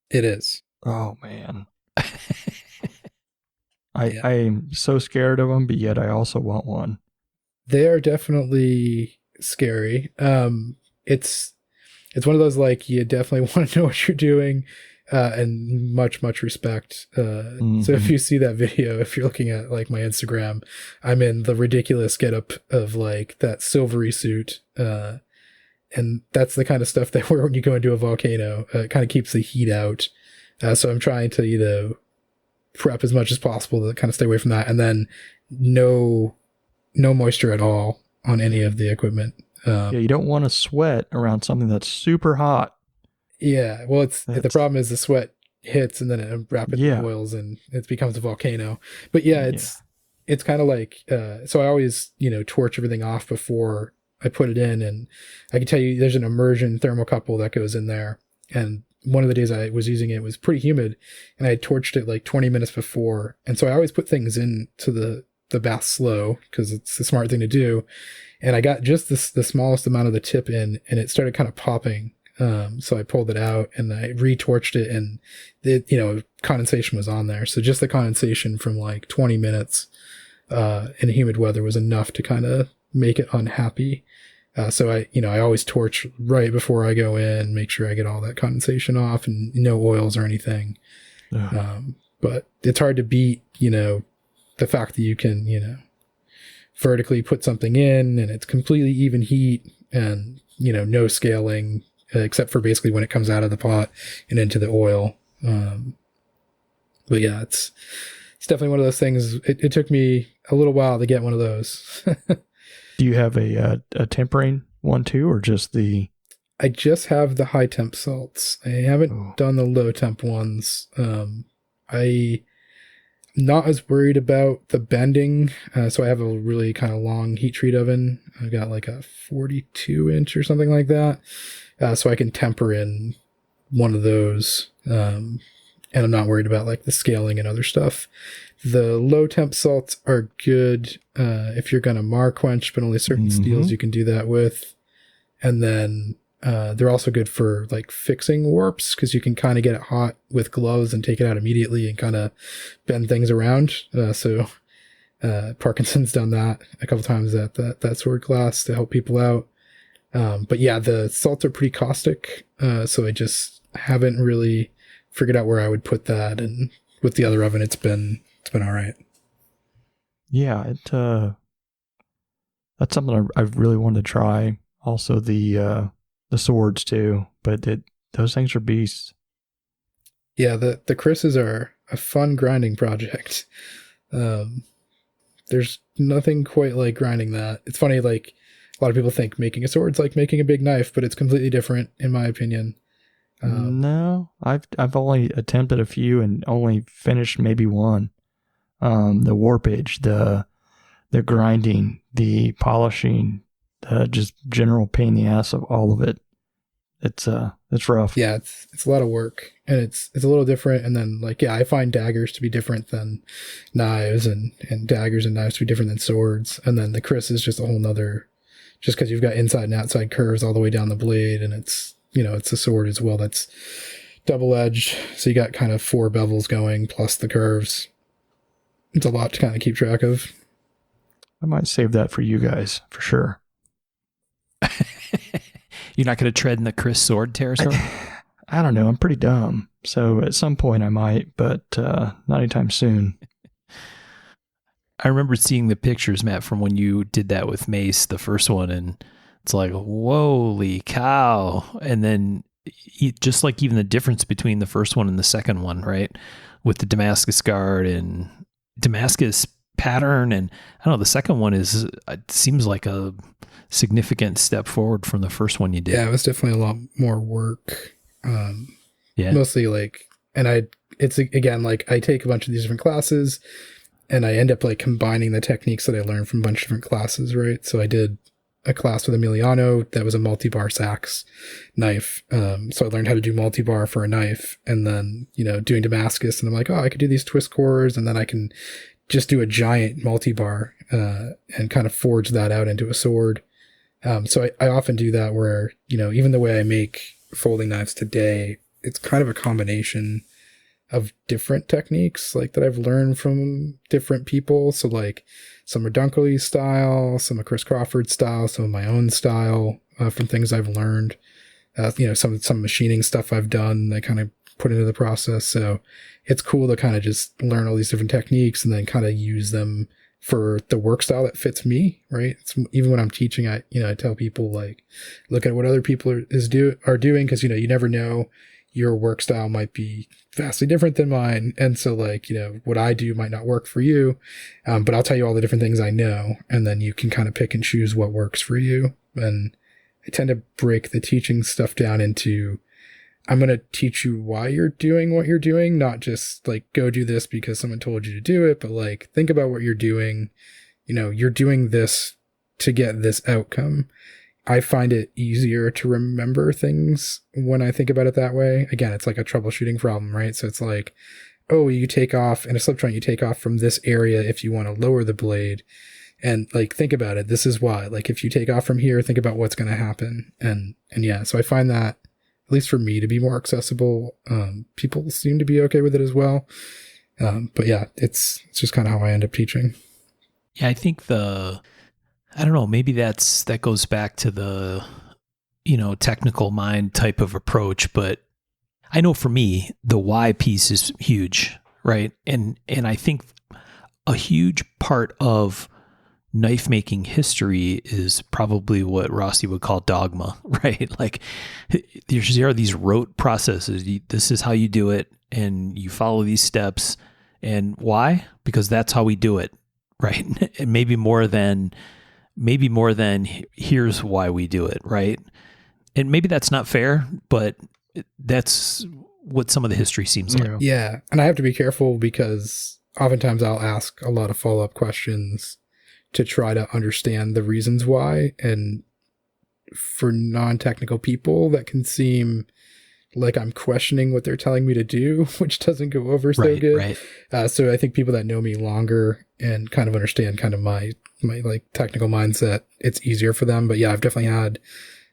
It is. Oh, man. I'm so scared of them, but yet I also want one. They are definitely scary. It's one of those, like, you definitely want to know what you're doing, and much respect. So if you see that video, if you're looking at like my Instagram, I'm in the ridiculous getup of like that silvery suit. And that's the kind of stuff that when you go into a volcano, it kind of keeps the heat out. So I'm trying to, prep as much as possible to kind of stay away from that. And then no moisture at all on any of the equipment. Yeah, you don't want to sweat around something that's super hot. Yeah, well, the problem is the sweat hits and then it rapidly boils and it becomes a volcano. But yeah, it's kind of like, so I always, torch everything off before I put it in, and I can tell you there's an immersion thermocouple that goes in there. And one of the days I was using it was pretty humid, and I had torched it like 20 minutes before. And so I always put things into the bath slow because it's the smart thing to do. And I got just the smallest amount of the tip in, and it started kind of popping. So I pulled it out and I retorched it, and condensation was on there. So just the condensation from like 20 minutes in humid weather was enough to kind of make it unhappy. So I always torch right before I go in, make sure I get all that condensation off and no oils or anything. But it's hard to beat, the fact that you can, vertically put something in and it's completely even heat and, no scaling, except for basically when it comes out of the pot and into the oil. But yeah, it's definitely one of those things. It took me a little while to get one of those. Do you have a tempering one too, or just the? I just have the high temp salts. I haven't done the low temp ones. I'm not as worried about the bending. So I have a really kind of long heat treat oven. I've got like a 42 inch or something like that. So I can temper in one of those. And I'm not worried about like the scaling and other stuff. The low temp salts are good if you're going to mar quench, but only certain steels you can do that with. And then they're also good for like fixing warps, because you can kind of get it hot with gloves and take it out immediately and kind of bend things around. So Parkinson's done that a couple times at that sword class to help people out. But yeah, the salts are pretty caustic. So I just haven't really figured out where I would put that. And with the other oven, it's been all right. Yeah, that's something I really wanted to try. Also the swords too, but those things are beasts. Yeah, the Chris's are a fun grinding project. There's nothing quite like grinding that. It's funny, like a lot of people think making a sword's like making a big knife, but it's completely different in my opinion. No, I've only attempted a few and only finished maybe one. The warpage, the grinding, the polishing, just general pain in the ass of all of it. It's rough. Yeah, it's a lot of work, and it's a little different. And then I find daggers to be different than knives, and daggers and knives to be different than swords. And then the Chris is just a whole nother, just because you've got inside and outside curves all the way down the blade, and it's it's a sword as well that's double edge. So you got kind of 4 bevels going plus the curves. It's a lot to kind of keep track of. I might save that for you guys for sure. You're not going to tread in the Chris Sword territory? I don't know. I'm pretty dumb. So at some point I might, but not anytime soon. I remember seeing the pictures, Matt, from when you did that with Mace, the first one, and it's like, holy cow. And then just like even the difference between the first one and the second one, right? With the Damascus guard and Damascus pattern. And I don't know, the second one it seems like a significant step forward from the first one you did. Yeah, it was definitely a lot more work. Yeah. Mostly like, and it's again, like I take a bunch of these different classes and I end up like combining the techniques that I learned from a bunch of different classes, right? So I did a class with Emiliano that was a multi-bar sax knife. So I learned how to do multi-bar for a knife, and then, doing Damascus, and I'm like, oh, I could do these twist cores, and then I can just do a giant multi-bar, and kind of forge that out into a sword. So I often do that where, even the way I make folding knives today, it's kind of a combination of different techniques like that I've learned from different people. So like some are Dunkley style, some are Chris Crawford style, some of my own style, from things I've learned, some machining stuff I've done, I kind of put into the process. So it's cool to kind of just learn all these different techniques and then kind of use them for the work style that fits me, right? Even when I'm teaching, I tell people like, look at what other people are doing. Cause you never know, your work style might be vastly different than mine. And so like, what I do might not work for you. But I'll tell you all the different things I know, and then you can kind of pick and choose what works for you. And I tend to break the teaching stuff down into, I'm going to teach you why you're doing what you're doing, not just like go do this because someone told you to do it, but like think about what you're doing. You're doing this to get this outcome. I find it easier to remember things when I think about it that way. Again, it's like a troubleshooting problem, right? So it's like, oh, you take off in a slip joint, you take off from this area if you want to lower the blade. And like, think about it. This is why, like, if you take off from here, think about what's going to happen. And yeah, so I find that, at least for me, to be more accessible. People seem to be okay with it as well. But yeah, it's just kind of how I end up teaching. Yeah, I think I don't know, maybe that goes back to the, technical mind type of approach, but I know for me, the why piece is huge, right? And I think a huge part of knife making history is probably what Rossi would call dogma, right? Like there are these rote processes. This is how you do it, and you follow these steps. And why? Because that's how we do it, right? And maybe more than here's why we do it, right? And maybe that's not fair, but that's what some of the history seems like. Yeah. And I have to be careful because oftentimes I'll ask a lot of follow-up questions to try to understand the reasons why. And for non-technical people, that can seem like I'm questioning what they're telling me to do, which doesn't go over so good. Right. So I think people that know me longer and kind of understand kind of my like technical mindset, it's easier for them. But yeah, I've definitely had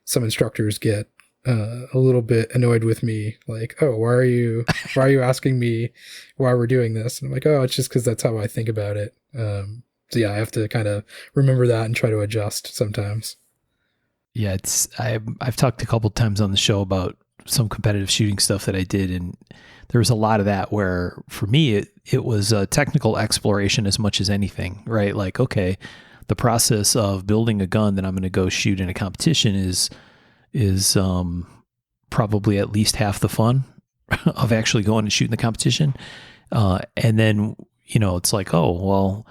some instructors get a little bit annoyed with me, like, oh, why are you asking me why we're doing this? And I'm like, oh, it's just because that's how I think about it. So yeah, I have to kind of remember that and try to adjust sometimes. Yeah, I've talked a couple times on the show about some competitive shooting stuff that I did, and there was a lot of that where for me it was a technical exploration as much as anything, right? Like, okay, the process of building a gun that I'm going to go shoot in a competition is probably at least half the fun of actually going and shooting the competition. And then, it's like, oh, well,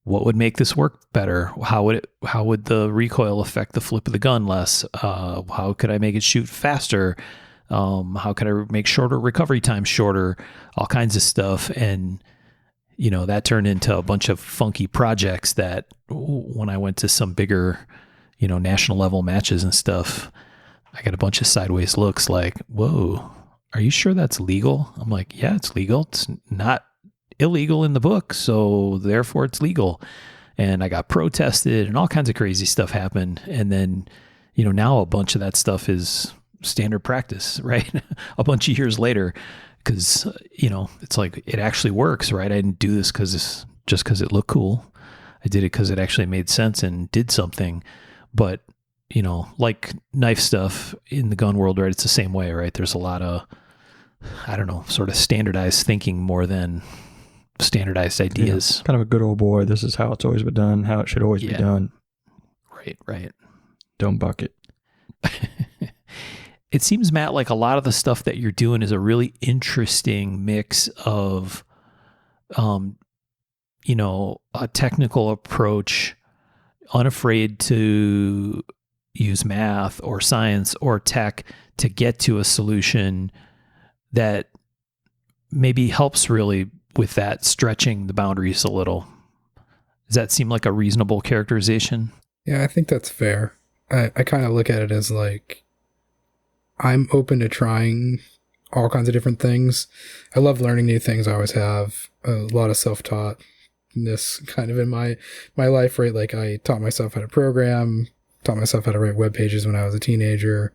what would make this work better? How would the recoil affect the flip of the gun less? How could I make it shoot faster? How could I make shorter recovery time shorter? All kinds of stuff. And, that turned into a bunch of funky projects that when I went to some bigger, national level matches and stuff, I got a bunch of sideways looks like, whoa, are you sure that's legal? I'm like, yeah, it's legal. It's not illegal in the book, so therefore it's legal. And I got protested and all kinds of crazy stuff happened. And then, now a bunch of that stuff is standard practice, right? A bunch of years later, because, it's like it actually works, right? I didn't do this just because it looked cool. I did it because it actually made sense and did something. But, like knife stuff in the gun world, right? It's the same way, right? There's a lot of, I don't know, sort of standardized thinking more than standardized ideas. Kind of a good old boy. This is how it's always been done, how it should always be done. Right. Don't buck it. It seems, Matt, like a lot of the stuff that you're doing is a really interesting mix of, a technical approach, unafraid to use math or science or tech to get to a solution that maybe helps really with that stretching the boundaries a little. Does that seem like a reasonable characterization? Yeah, I think that's fair. I kind of look at it as like, I'm open to trying all kinds of different things. I love learning new things. I always have a lot of self-taughtness kind of in my life, right? Like I taught myself how to program, taught myself how to write web pages when I was a teenager.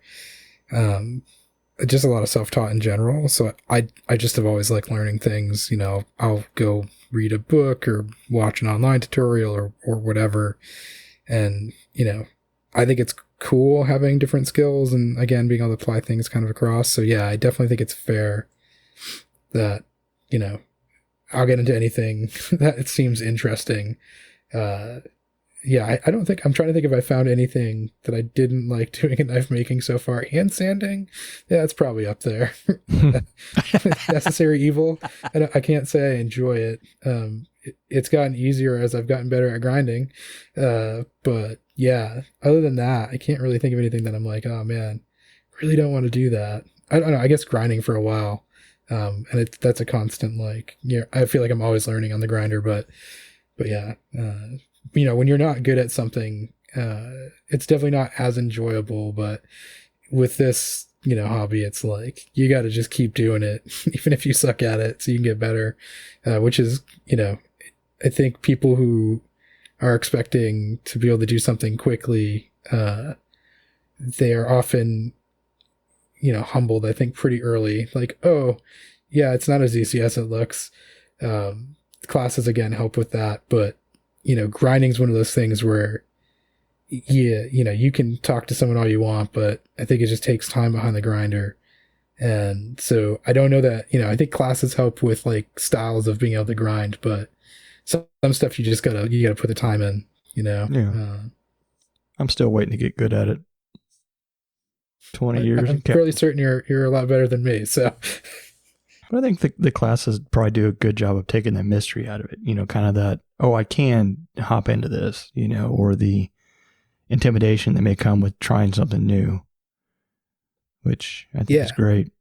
Just a lot of self-taught in general. So I just have always liked learning things. I'll go read a book or watch an online tutorial or whatever. And, I think it's cool having different skills and, again, being able to apply things kind of across. So yeah, I definitely think it's fair that, I'll get into anything that it seems interesting. Yeah, I don't think, I'm trying to think if I found anything that I didn't like doing in knife making so far. Hand sanding, yeah, it's probably up there. Necessary evil. I can't say I enjoy it. It's gotten easier as I've gotten better at grinding. But yeah, other than that, I can't really think of anything that I'm like, oh man, really don't want to do that. I don't know. I guess grinding for a while. And that's a constant, like, I feel like I'm always learning on the grinder, but yeah, when you're not good at something, it's definitely not as enjoyable, but with this, hobby, it's like, you got to just keep doing it, even if you suck at it, so you can get better, which is, I think people who are expecting to be able to do something quickly, they are often, humbled, I think, pretty early. Like, oh, yeah, it's not as easy as it looks. Classes, again, help with that. But, grinding is one of those things where, you can talk to someone all you want, but I think it just takes time behind the grinder. And so I don't know that, I think classes help with, like, styles of being able to grind, but some stuff you gotta put the time in, Yeah. I'm still waiting to get good at it. 20 years. I'm fairly certain you're a lot better than me. So I think the classes probably do a good job of taking the mystery out of it. Kind of that, oh, I can hop into this, or the intimidation that may come with trying something new, which I think is great.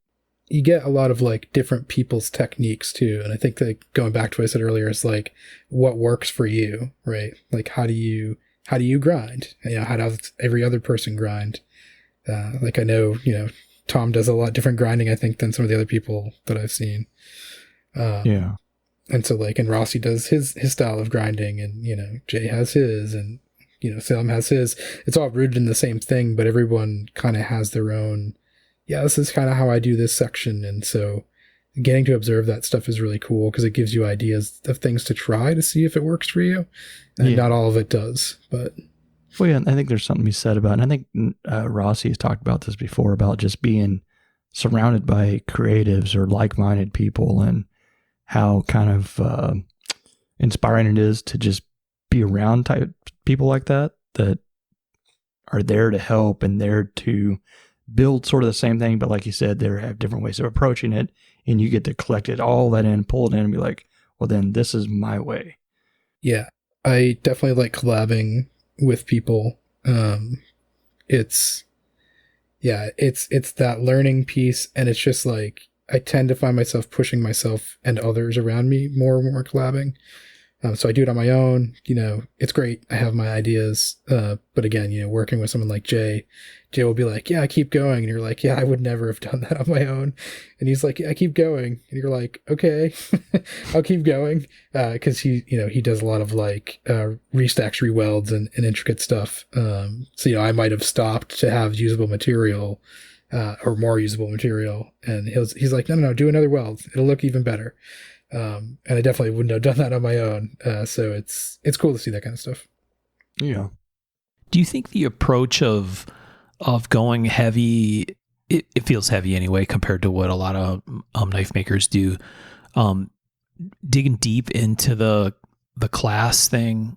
You get a lot of like different people's techniques too. And I think that going back to what I said earlier, is like what works for you, right? Like how do you grind? How does every other person grind? Like I know, Tom does a lot different grinding, I think, than some of the other people that I've seen. Yeah. And so like, and Rossi does his style of grinding, and, Jay has his, and, Salem has his. It's all rooted in the same thing, but everyone kind of has their own, this is kind of how I do this section. And so getting to observe that stuff is really cool because it gives you ideas of things to try to see if it works for you. And not all of it does, but. Well, yeah, I think there's something to be said about it. And I think Rossi has talked about this before, about just being surrounded by creatives or like-minded people, and how kind of inspiring it is to just be around type people like that are there to help and there to build sort of the same thing. But like you said, they have different ways of approaching it, and you get to collect it all that in, pull it in, and be like, well, then this is my way. Yeah, I definitely like collabing with people. It's that learning piece, and it's just like I tend to find myself pushing myself and others around me more and more collabing. So I do it on my own. It's great. I have my ideas. But again, working with someone like Jay will be like, yeah, keep going. And you're like, yeah, I would never have done that on my own. And he's like, yeah, keep going. And you're like, okay, I'll keep going. Cause he does a lot of like, restacks, rewelds and intricate stuff. So, I might have stopped to have usable material, or more usable material. And he's like, no, do another weld. It'll look even better. And I definitely wouldn't have done that on my own. So it's cool to see that kind of stuff. Yeah. Do you think the approach of going heavy, it feels heavy anyway compared to what a lot of knife makers do, digging deep into the class thing?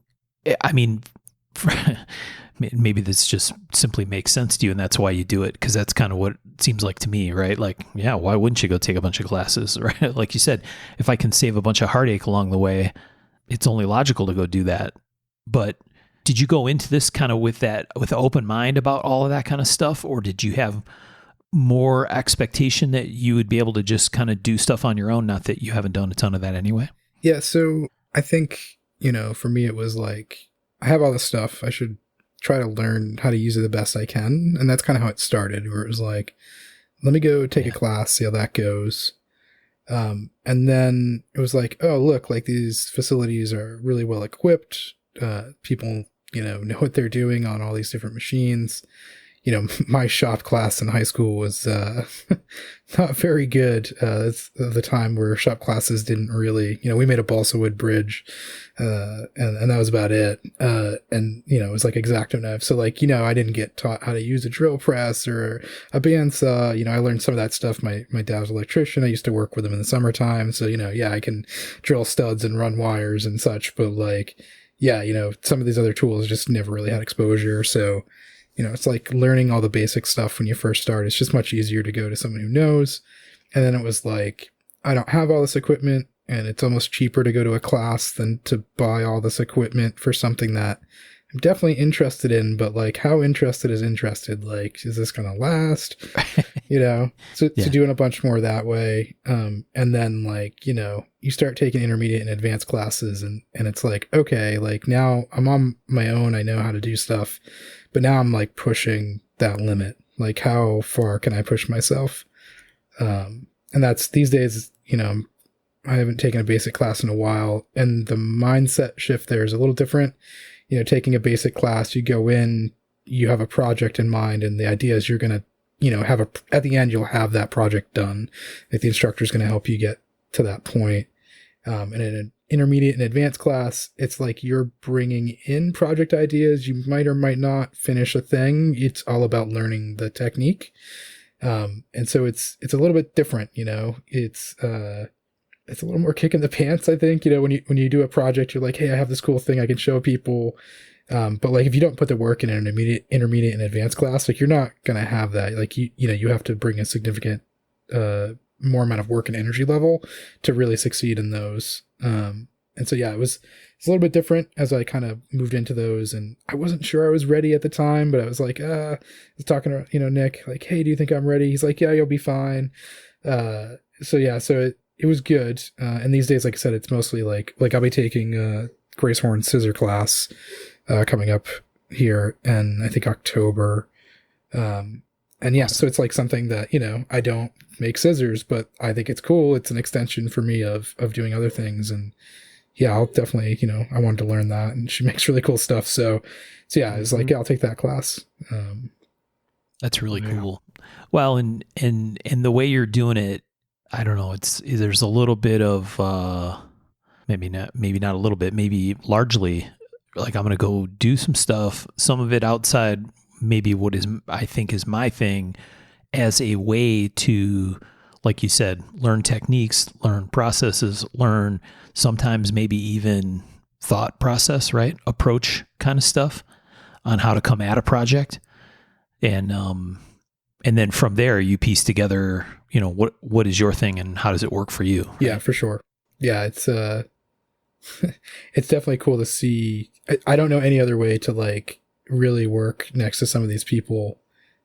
I mean, maybe this just simply makes sense to you and that's why you do it, because that's kind of what it seems like to me, right? Like, yeah, why wouldn't you go take a bunch of classes, right? Like you said, if I can save a bunch of heartache along the way, it's only logical to go do that. But did you go into this kind of with an open mind about all of that kind of stuff, or did you have more expectation that you would be able to just kind of do stuff on your own? Not that you haven't done a ton of that anyway. Yeah. So I think, for me, it was like, I have all this stuff. I should try to learn how to use it the best I can. And that's kind of how it started, where it was like, let me go take a class, see how that goes. And then it was like, oh, look, like these facilities are really well equipped. People, know what they're doing on all these different machines. My shop class in high school was not very good. It's the time where shop classes didn't really, we made a balsa wood bridge, and that was about it. And it was like X-Acto knife. So like, I didn't get taught how to use a drill press or a bandsaw. I learned some of that stuff. My dad was an electrician. I used to work with him in the summertime. So, I can drill studs and run wires and such, but like, yeah, some of these other tools just never really had exposure. So, it's like learning all the basic stuff when you first start. It's just much easier to go to someone who knows. And then it was like, I don't have all this equipment, and it's almost cheaper to go to a class than to buy all this equipment for something that I'm definitely interested in, but like, how interested is interested? Like, is this going to last? So doing a bunch more that way. And then like, you start taking intermediate and advanced classes, and it's like, okay, like now I'm on my own. I know how to do stuff, but now I'm like pushing that limit. Like, how far can I push myself? And that's these days, I haven't taken a basic class in a while, and the mindset shift there is a little different. Taking a basic class, you go in, you have a project in mind, and the idea is you're going to, at the end, you'll have that project done. Like, the instructor is going to help you get to that point. And in an intermediate and advanced class, it's like you're bringing in project ideas. You might or might not finish a thing. It's all about learning the technique. And so it's a little bit different, it's a little more kick in the pants, I think. When you do a project, you're like, hey, I have this cool thing I can show people. But like, if you don't put the work in an intermediate and advanced class, like, you're not going to have that. Like, you have to bring a significant, more amount of work and energy level to really succeed in those. And so, yeah, it's a little bit different as I kind of moved into those, and I wasn't sure I was ready at the time, but I was like, I was talking to, Nick, like, hey, do you think I'm ready? He's like, yeah, you'll be fine. So it was good. And these days, like I said, it's mostly like I'll be taking Grace Horn's scissor class coming up here in, I think, October. And yeah, so it's like something that, I don't make scissors, but I think it's cool. It's an extension for me of doing other things. And yeah, I'll definitely, I wanted to learn that, and she makes really cool stuff. So yeah, it's like, yeah, I'll take that class. That's really cool. Well, and the way you're doing it, I don't know, there's a little bit of, maybe not a little bit, maybe largely, like, I'm going to go do some stuff, some of it outside maybe what I think is my thing, as a way to, like you said, learn techniques, learn processes, learn sometimes maybe even thought process, right? Approach kind of stuff on how to come at a project. And then from there you piece together, what is your thing and how does it work for you? Yeah, for sure. Yeah. It's definitely cool to see. I don't know any other way to like really work next to some of these people.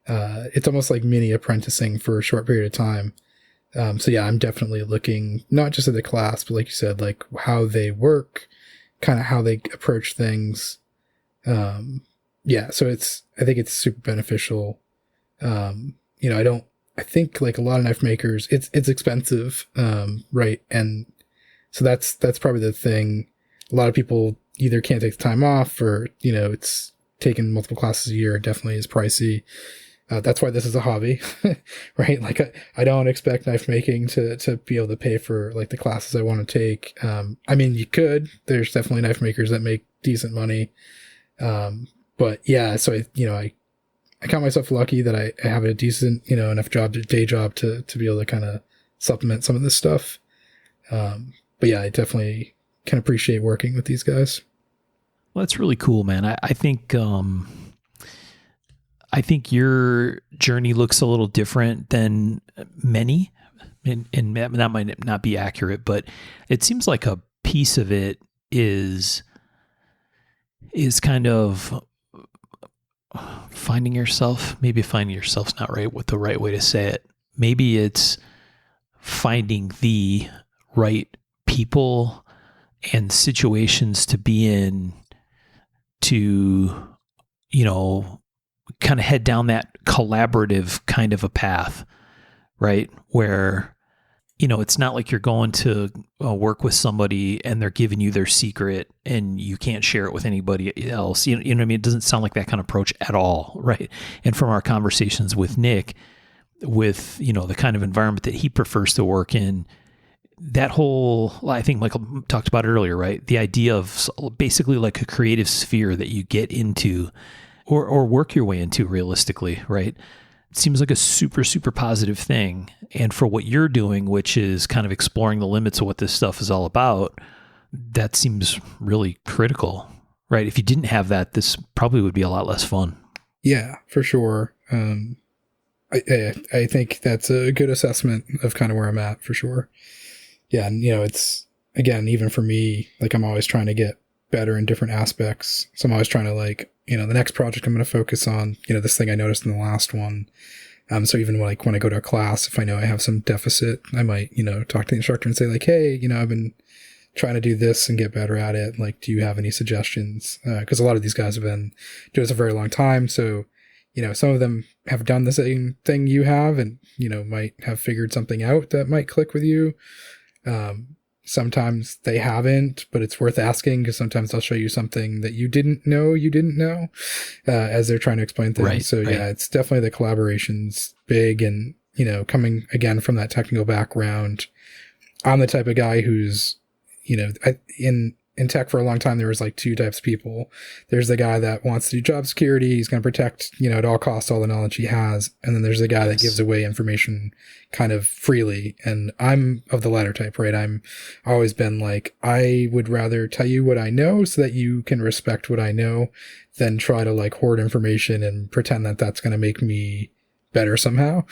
It's almost like mini apprenticing for a short period of time. So yeah, I'm definitely looking not just at the class, but like you said, like how they work, kind of how they approach things. Yeah, so I think it's super beneficial. I think like a lot of knife makers, it's expensive, right? And so that's probably the thing. A lot of people either can't take the time off, or, it's taking multiple classes a year. It definitely is pricey. That's why this is a hobby, right? Like I don't expect knife making to be able to pay for like the classes I want to take. I mean, you could, there's definitely knife makers that make decent money. But yeah, so I count myself lucky that I have a decent, enough day job to be able to kind of supplement some of this stuff. But yeah, I definitely can appreciate working with these guys. Well, that's really cool, man. I think your journey looks a little different than many, and that might not be accurate, but it seems like a piece of it is kind of finding yourself. Maybe finding yourself's not the right way to say it. Maybe it's finding the right people and situations to be in to, kind of head down that collaborative kind of a path, right? Where, it's not like you're going to work with somebody and they're giving you their secret and you can't share it with anybody else. You know what I mean? It doesn't sound like that kind of approach at all, right? And from our conversations with Nick, with, the kind of environment that he prefers to work in, that whole, I think Michael talked about it earlier, right? The idea of basically like a creative sphere that you get into or work your way into realistically, right? It seems like a super, super positive thing. And for what you're doing, which is kind of exploring the limits of what this stuff is all about, that seems really critical, right? If you didn't have that, this probably would be a lot less fun. Yeah, for sure. I think that's a good assessment of kind of where I'm at, for sure. Yeah, and it's, again, even for me, like I'm always trying to get better in different aspects. So I'm always trying to the next project I'm going to focus on, this thing I noticed in the last one. So even when I go to a class, if I know I have some deficit, I might, talk to the instructor and say like, hey, I've been trying to do this and get better at it. Like, do you have any suggestions? Cause a lot of these guys have been doing this a very long time. So, some of them have done the same thing you have and, might have figured something out that might click with you. Sometimes they haven't, but it's worth asking because sometimes they'll show you something that you didn't know, as they're trying to explain things. Right, so right. Yeah, it's definitely the collaboration's big. And, coming again from that technical background, I'm the type of guy who's, in tech for a long time, there was like two types of people. There's the guy that wants to do job security. He's going to protect, at all costs, all the knowledge he has. And then there's the guy that gives away information kind of freely. And I'm of the latter type, right? I'm always been like, I would rather tell you what I know so that you can respect what I know than try to hoard information and pretend that that's going to make me better somehow.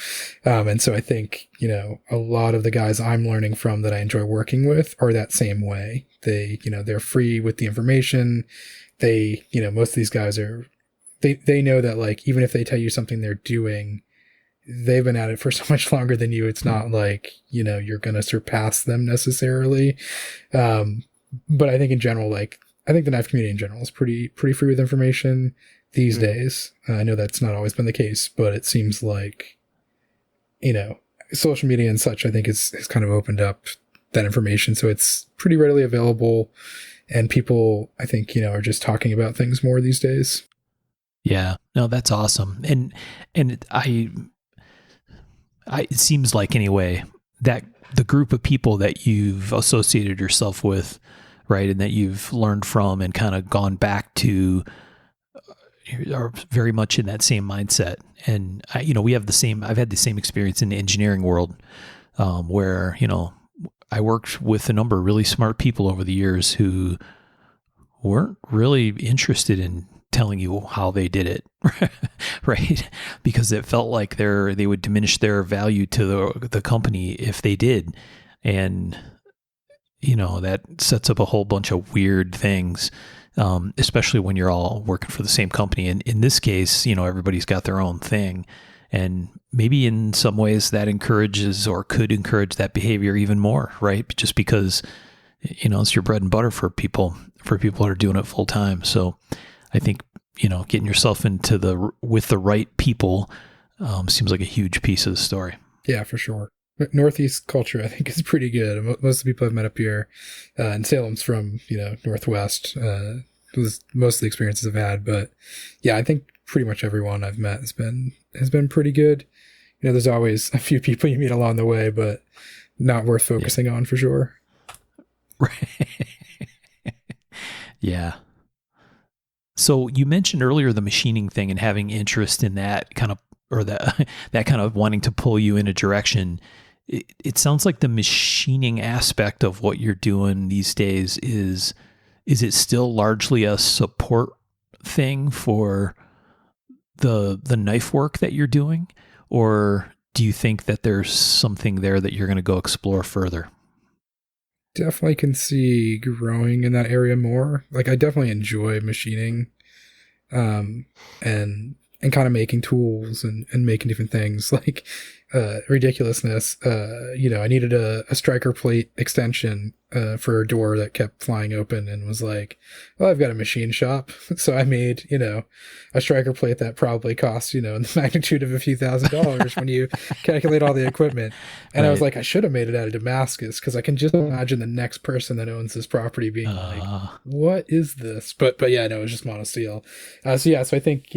And so I think, a lot of the guys I'm learning from that I enjoy working with are that same way. They, they're free with the information. They, most of these guys they know that even if they tell you something they're doing, they've been at it for so much longer than you. It's not like, you're going to surpass them necessarily. But I think in general, I think the knife community in general is pretty free with information these days. I know that's not always been the case, but it seems like, social media and such, I think has kind of opened up that information. So it's pretty readily available and people, I think, are just talking about things more these days. Yeah, no, that's awesome. And it seems like anyway, that the group of people that you've associated yourself with, right, and that you've learned from and kind of gone back to are very much in that same mindset. And we have I've had the same experience in the engineering world, where, I worked with a number of really smart people over the years who weren't really interested in telling you how they did it, right? Because it felt like they would diminish their value to the company if they did. And, that sets up a whole bunch of weird things, especially when you're all working for the same company. And in this case, everybody's got their own thing. And maybe in some ways that encourages or could encourage that behavior even more, right? Just because, it's your bread and butter for people that are doing it full time. So I think, getting yourself with the right people seems like a huge piece of the story. Yeah, for sure. Northeast culture, I think, is pretty good. Most of the people I've met up here in Salem's from, Northwest. most of the experiences I've had. But yeah, I think pretty much everyone I've met has been pretty good. You know, there's always a few people you meet along the way, but not worth focusing on for sure. Right. Yeah. So you mentioned earlier the machining thing and having interest in that kind of, or that kind of wanting to pull you in a direction. It sounds like the machining aspect of what you're doing these days is it still largely a support thing for the knife work that you're doing? Or do you think that there's something there that you're going to go explore further? Definitely can see growing in that area more. Like I definitely enjoy machining, and kind of making tools and making different things like, ridiculousness. I needed a striker plate extension, for a door that kept flying open, and was like, well, I've got a machine shop. So I made, a striker plate that probably cost, in the magnitude of a few $1,000s when you calculate all the equipment. And I was like, I should have made it out of Damascus, because I can just imagine the next person that owns this property being like, what is this? But yeah, no, it was just monosteel. So I think,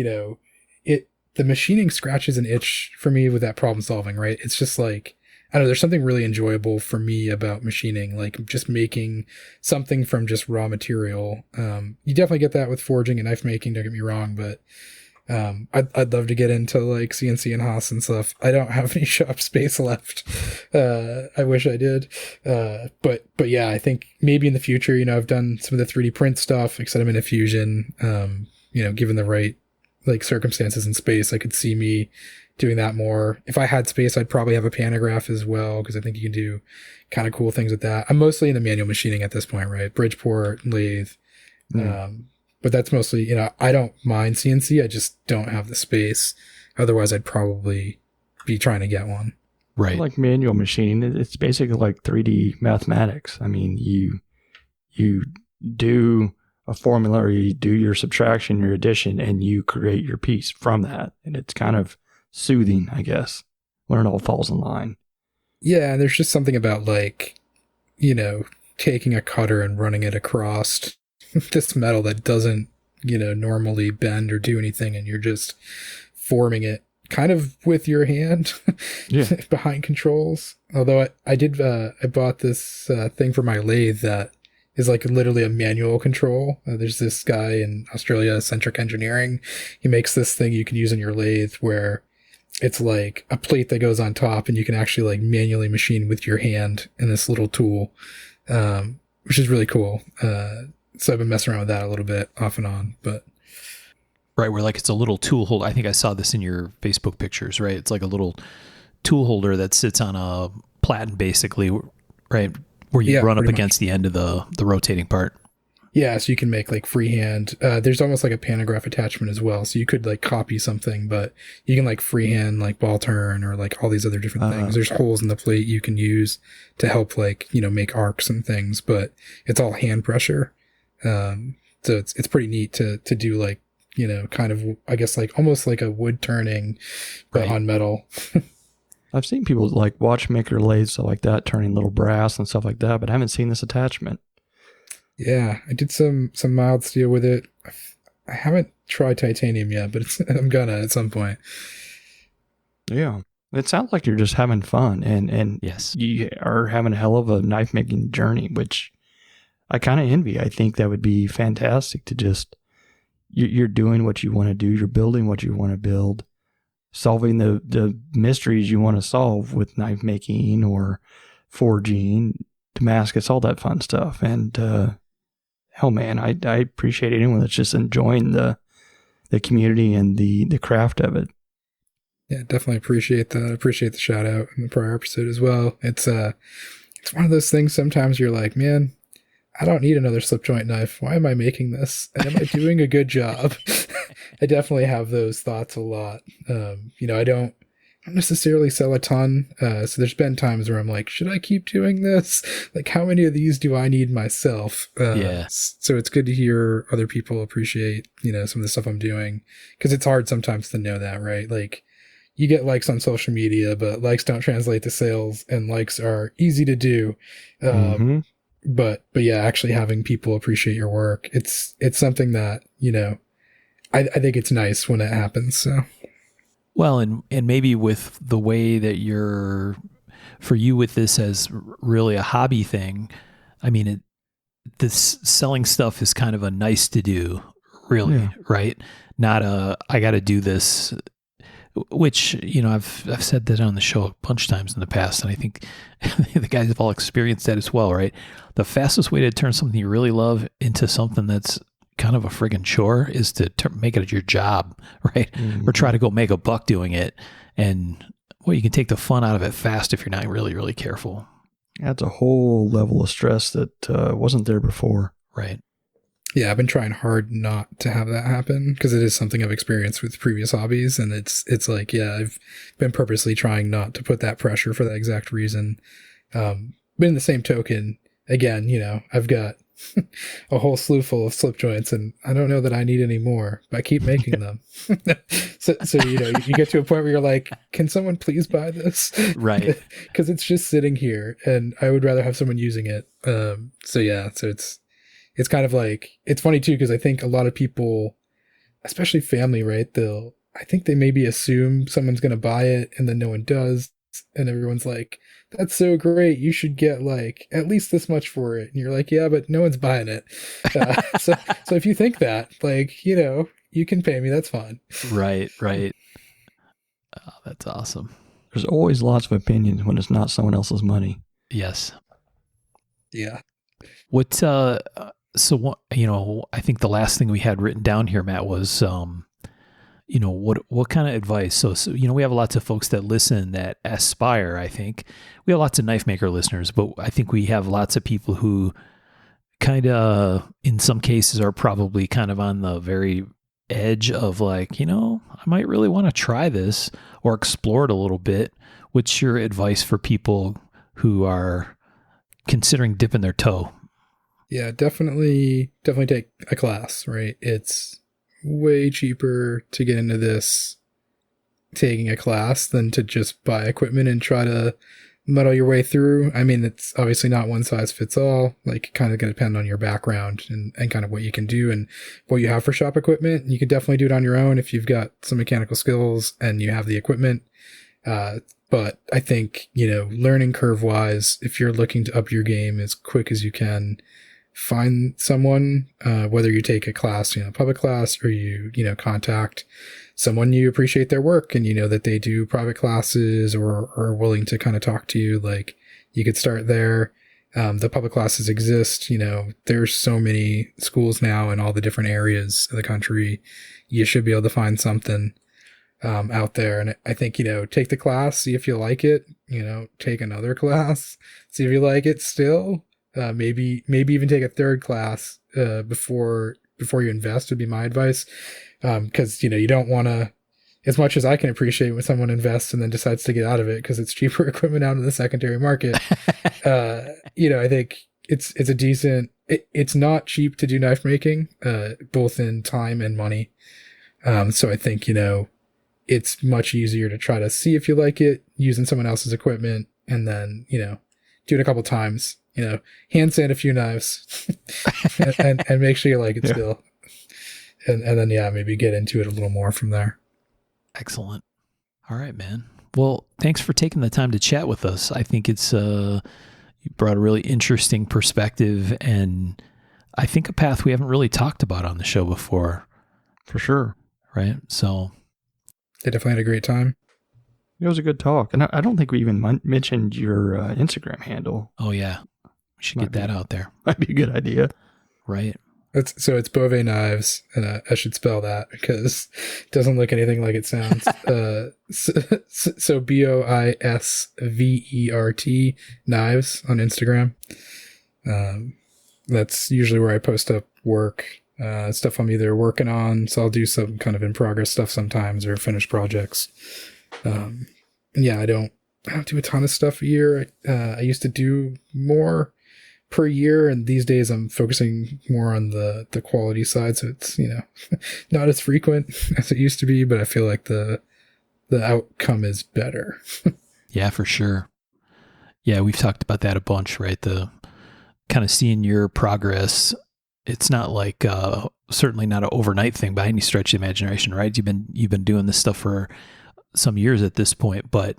the machining scratches an itch for me with that problem solving, right? It's just like, I don't know, there's something really enjoyable for me about machining, like just making something from just raw material. You definitely get that with forging and knife making, don't get me wrong, but I'd love to get into like CNC and Haas and stuff. I don't have any shop space left. I wish I did. But yeah, I think maybe in the future, I've done some of the 3D print stuff, except I'm in a Fusion, given the right like circumstances and space, I could see me doing that more. If I had space, I'd probably have a pantograph as well, because I think you can do kind of cool things with that. I'm mostly into manual machining at this point, right? Bridgeport, lathe. But that's mostly, I don't mind CNC. I just don't have the space. Otherwise, I'd probably be trying to get one. Right. Like manual machining, it's basically like 3D mathematics. I mean, you do a formula, or you do your subtraction, your addition, and you create your piece from that. And it's kind of soothing, I guess, when it all falls in line. Yeah, there's just something about like, taking a cutter and running it across this metal that doesn't, normally bend or do anything, and you're just forming it kind of with your hand behind controls. Although I bought this thing for my lathe that is like literally a manual control. There's this guy in Australia, Centric Engineering. He makes this thing you can use in your lathe where it's like a plate that goes on top, and you can actually like manually machine with your hand in this little tool, which is really cool. So I've been messing around with that a little bit off and on, but. Right. Where like it's a little tool holder. I think I saw this in your Facebook pictures, right? It's like a little tool holder that sits on a platen basically, right? Where you run up against the end of the rotating part. Yeah, so you can make like freehand. There's almost like a pantograph attachment as well. So you could like copy something, but you can like freehand like ball turn or like all these other different things. There's holes in the plate you can use to help like, make arcs and things, but it's all hand pressure. So it's pretty neat to do like, kind of, I guess like almost like a wood turning, but on metal. I've seen people like watchmaker lathes, stuff like that, turning little brass and stuff like that, but I haven't seen this attachment. Yeah, I did some mild steel with it. I haven't tried titanium yet, but I'm gonna at some point. Yeah. It sounds like you're just having fun, and yes, you are having a hell of a knife making journey, which I kind of envy. I think that would be fantastic to just, you're doing what you want to do. You're building what you want to build, solving the mysteries you want to solve with knife making or forging, Damascus, all that fun stuff. And hell, man, I appreciate anyone that's just enjoying the community and the craft of it. Yeah, definitely appreciate that. I appreciate the shout out in the prior episode as well. It's one of those things sometimes you're like, man, I don't need another slip joint knife. Why am I making this? And am I doing a good job? I definitely have those thoughts a lot. I don't necessarily sell a ton. So there's been times where I'm like, should I keep doing this? Like, how many of these do I need myself? So it's good to hear other people appreciate, some of the stuff I'm doing, because it's hard sometimes to know that, right? Like, you get likes on social media, but likes don't translate to sales, and likes are easy to do. but yeah, actually having people appreciate your work, it's something that, I think it's nice when it happens. So. Well, and maybe with the way that for you with this as really a hobby thing, I mean, this selling stuff is kind of a nice to do, really, right? Not I got to do this, which, I've said that on the show a bunch of times in the past, and I think the guys have all experienced that as well, right? The fastest way to turn something you really love into something that's kind of a friggin' chore is to make it your job, right? Mm-hmm. Or try to go make a buck doing it. And you can take the fun out of it fast if you're not really, really careful. That's a whole level of stress that wasn't there before. Right. Yeah, I've been trying hard not to have that happen because it is something I've experienced with previous hobbies. And it's like, yeah, I've been purposely trying not to put that pressure for that exact reason. But in the same token, again, I've got a whole slew full of slip joints, and I don't know that I need any more, but I keep making them. so you get to a point where you're like, can someone please buy this? Right. Because it's just sitting here, and I would rather have someone using it. So it's kind of like, it's funny too, because I think a lot of people, especially family, right? I think they maybe assume someone's going to buy it, and then no one does. And everyone's like, that's so great. You should get like at least this much for it. And you're like, yeah, but no one's buying it. So if you think that, like, you can pay me, that's fine. Right. Oh, that's awesome. There's always lots of opinions when it's not someone else's money. Yes. Yeah. What, so what, I think the last thing we had written down here, Matt, was, what kind of advice? So, we have lots of folks that listen that aspire, I think. We have lots of knife maker listeners, but I think we have lots of people who kind of, in some cases, are probably kind of on the very edge of like, I might really want to try this or explore it a little bit. What's your advice for people who are considering dipping their toe? Yeah, definitely take a class, right? It's way cheaper to get into this taking a class than to just buy equipment and try to muddle your way through. I mean, it's obviously not one size fits all, like kind of going to depend on your background and kind of what you can do and what you have for shop equipment. You can definitely do it on your own if you've got some mechanical skills and you have the equipment. But I think, learning curve wise, if you're looking to up your game as quick as you can, find someone, whether you take a class, public class, or you contact someone you appreciate their work and that they do private classes or are willing to kind of talk to you. Like, you could start there. The public classes exist. There's so many schools now in all the different areas of the country. You should be able to find something out there. And I think, take the class, see if you like it, take another class, see if you like it still. Maybe even take a third class before you invest would be my advice. Because you don't want to, as much as I can appreciate when someone invests and then decides to get out of it because it's cheaper equipment out in the secondary market. I think it's a decent. It's not cheap to do knife making, both in time and money. So I think it's much easier to try to see if you like it using someone else's equipment, and then do it a couple times. Hand sand a few knives and make sure you like it still. And then, maybe get into it a little more from there. Excellent. All right, man. Well, thanks for taking the time to chat with us. I think it's, you brought a really interesting perspective and I think a path we haven't really talked about on the show before. For sure. Right. So. They definitely had a great time. It was a good talk. And I don't think we even mentioned your Instagram handle. Oh, yeah. We should get that out there. Might be a good idea. Right. So it's Boisvert Knives, and I should spell that because it doesn't look anything like it sounds. So BOISVERT Knives on Instagram. That's usually where I post up work, stuff I'm either working on. So I'll do some kind of in progress stuff sometimes or finished projects. And I don't do a ton of stuff a year. I used to do more per year, and these days I'm focusing more on the quality side, so it's not as frequent as it used to be, but I feel like the outcome is better. Yeah, for sure. Yeah, we've talked about that a bunch, right? The kind of seeing your progress. It's not like certainly not an overnight thing by any stretch of the imagination, right? You've been doing this stuff for some years at this point, but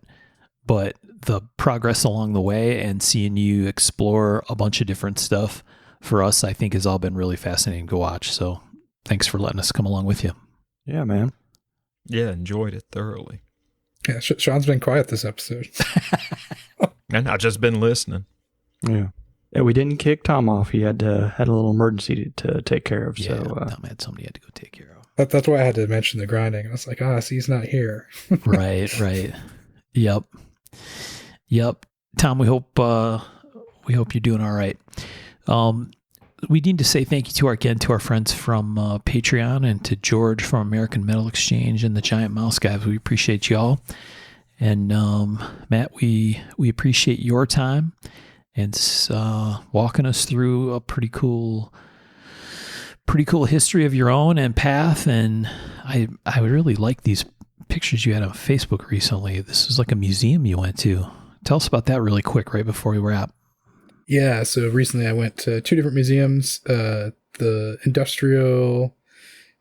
the progress along the way and seeing you explore a bunch of different stuff for us, I think has all been really fascinating to watch. So thanks for letting us come along with you. Yeah, man. Yeah, enjoyed it thoroughly. Yeah, Sean's been quiet this episode. And I've just been listening. Yeah. Yeah, we didn't kick Tom off. He had a little emergency to take care of. Yeah, So Tom had somebody he had to go take care of. That's why I had to mention the grinding. I was like, see, he's not here. Right. Yep. Tom, we hope you're doing all right. We need to say thank you to our friends from Patreon and to George from American Metal Exchange and the Giant Mouse guys. We appreciate y'all. And Matt, we appreciate your time and walking us through a pretty cool history of your own and path. And I really like these pictures you had on Facebook recently. This was like a museum you went to. Tell us about that really quick right before we wrap. Yeah, so recently I went to 2 different museums. The Industrial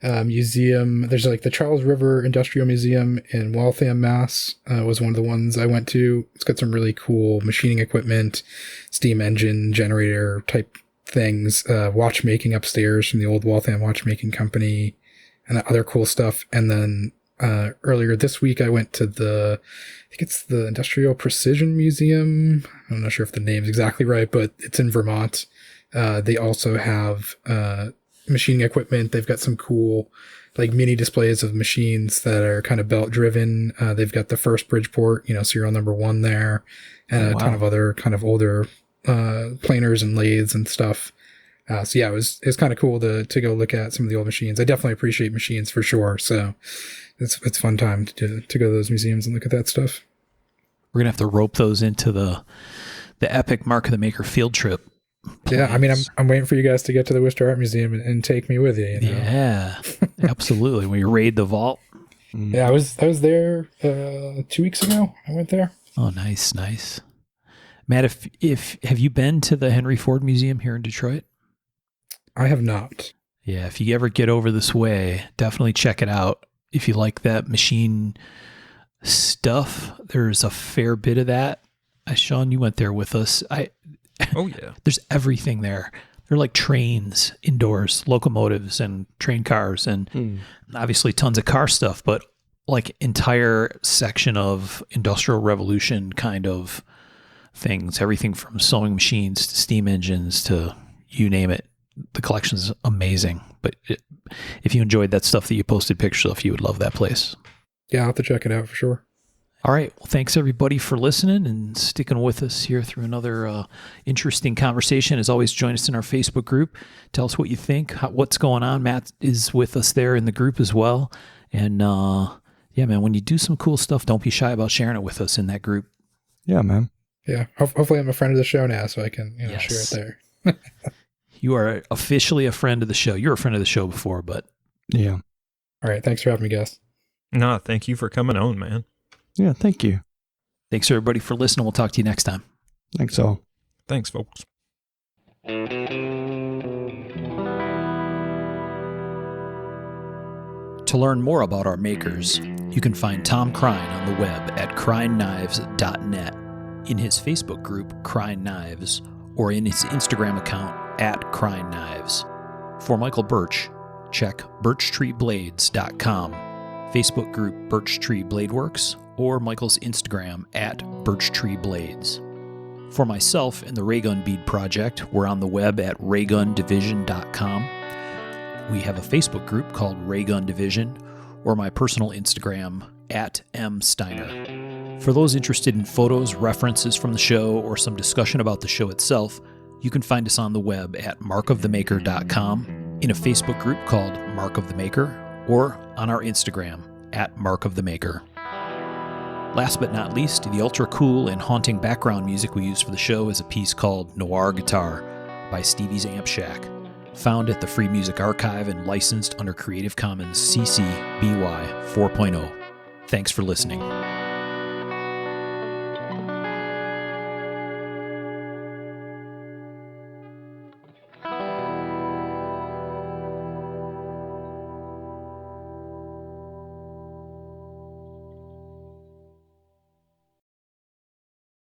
Museum, there's like the Charles River Industrial Museum in Waltham, Mass. Was one of the ones I went to. It's got some really cool machining equipment, steam engine, generator type things, watchmaking upstairs from the old Waltham Watchmaking Company, and other cool stuff. And then earlier this week I went to I think it's the Industrial Precision Museum. I'm not sure if the name's exactly right, but it's in Vermont. They also have machining equipment. They've got some cool like mini displays of machines that are kind of belt driven. They've got the first Bridgeport, serial number 1 there, and a ton of other kind of older planers and lathes and stuff. So yeah, it was kind of cool to go look at some of the old machines. I definitely appreciate machines for sure. So it's a fun time to go to those museums and look at that stuff. We're going to have to rope those into the epic Mark of the Maker field trip. Yeah, I mean, I'm waiting for you guys to get to the Worcester Art Museum and take me with you. Yeah, absolutely. When you raid the vault. Yeah, I was there 2 weeks ago. I went there. Oh, nice. Matt, if have you been to the Henry Ford Museum here in Detroit? I have not. Yeah, if you ever get over this way, definitely check it out. If you like that machine stuff, there's a fair bit of that. Sean, you went there with us. Oh, yeah. There's everything there. They're like trains indoors, locomotives and train cars, and obviously tons of car stuff, but like entire section of Industrial Revolution kind of things. Everything from sewing machines to steam engines to you name it. The collection is amazing. But if you enjoyed that stuff that you posted pictures of, you would love that place. Yeah, I'll have to check it out for sure. All right. Well, thanks everybody for listening and sticking with us here through another interesting conversation. As always, join us in our Facebook group. Tell us what you think, what's going on. Matt is with us there in the group as well. And yeah, man, when you do some cool stuff, don't be shy about sharing it with us in that group. yeah, man. Yeah, hopefully I'm a friend of the show now, so I can Yes. share it there. You are officially a friend of the show. You're a friend of the show before, but Yeah. All right, thanks for having me, guys. No, thank you for coming on, man. Yeah, thank you. thanks everybody for listening. We'll talk to you next time. Thanks all. Thanks, folks. To learn more about our makers, you can find Tom Crine on the web at crineknives.net, in his Facebook group, Crine Knives, or in his Instagram account, @CrineKnives. For Michael Birch, check birchtreeblades.com, Facebook group Birch Tree Blade Works, or Michael's Instagram @BirchtreeBlades. For myself and the Raygun Bead Project, we're on the web at raygundivision.com. We have a Facebook group called Raygun Division, or my personal Instagram @msteiner. For those interested in photos, references from the show, or some discussion about the show itself, you can find us on the web at markofthemaker.com, in a Facebook group called Mark of the Maker, or on our Instagram @markofthemaker. Last but not least, the ultra cool and haunting background music we use for the show is a piece called Noir Guitar by Stevie's Amp Shack, found at the Free Music Archive and licensed under Creative Commons CC BY 4.0. Thanks for listening.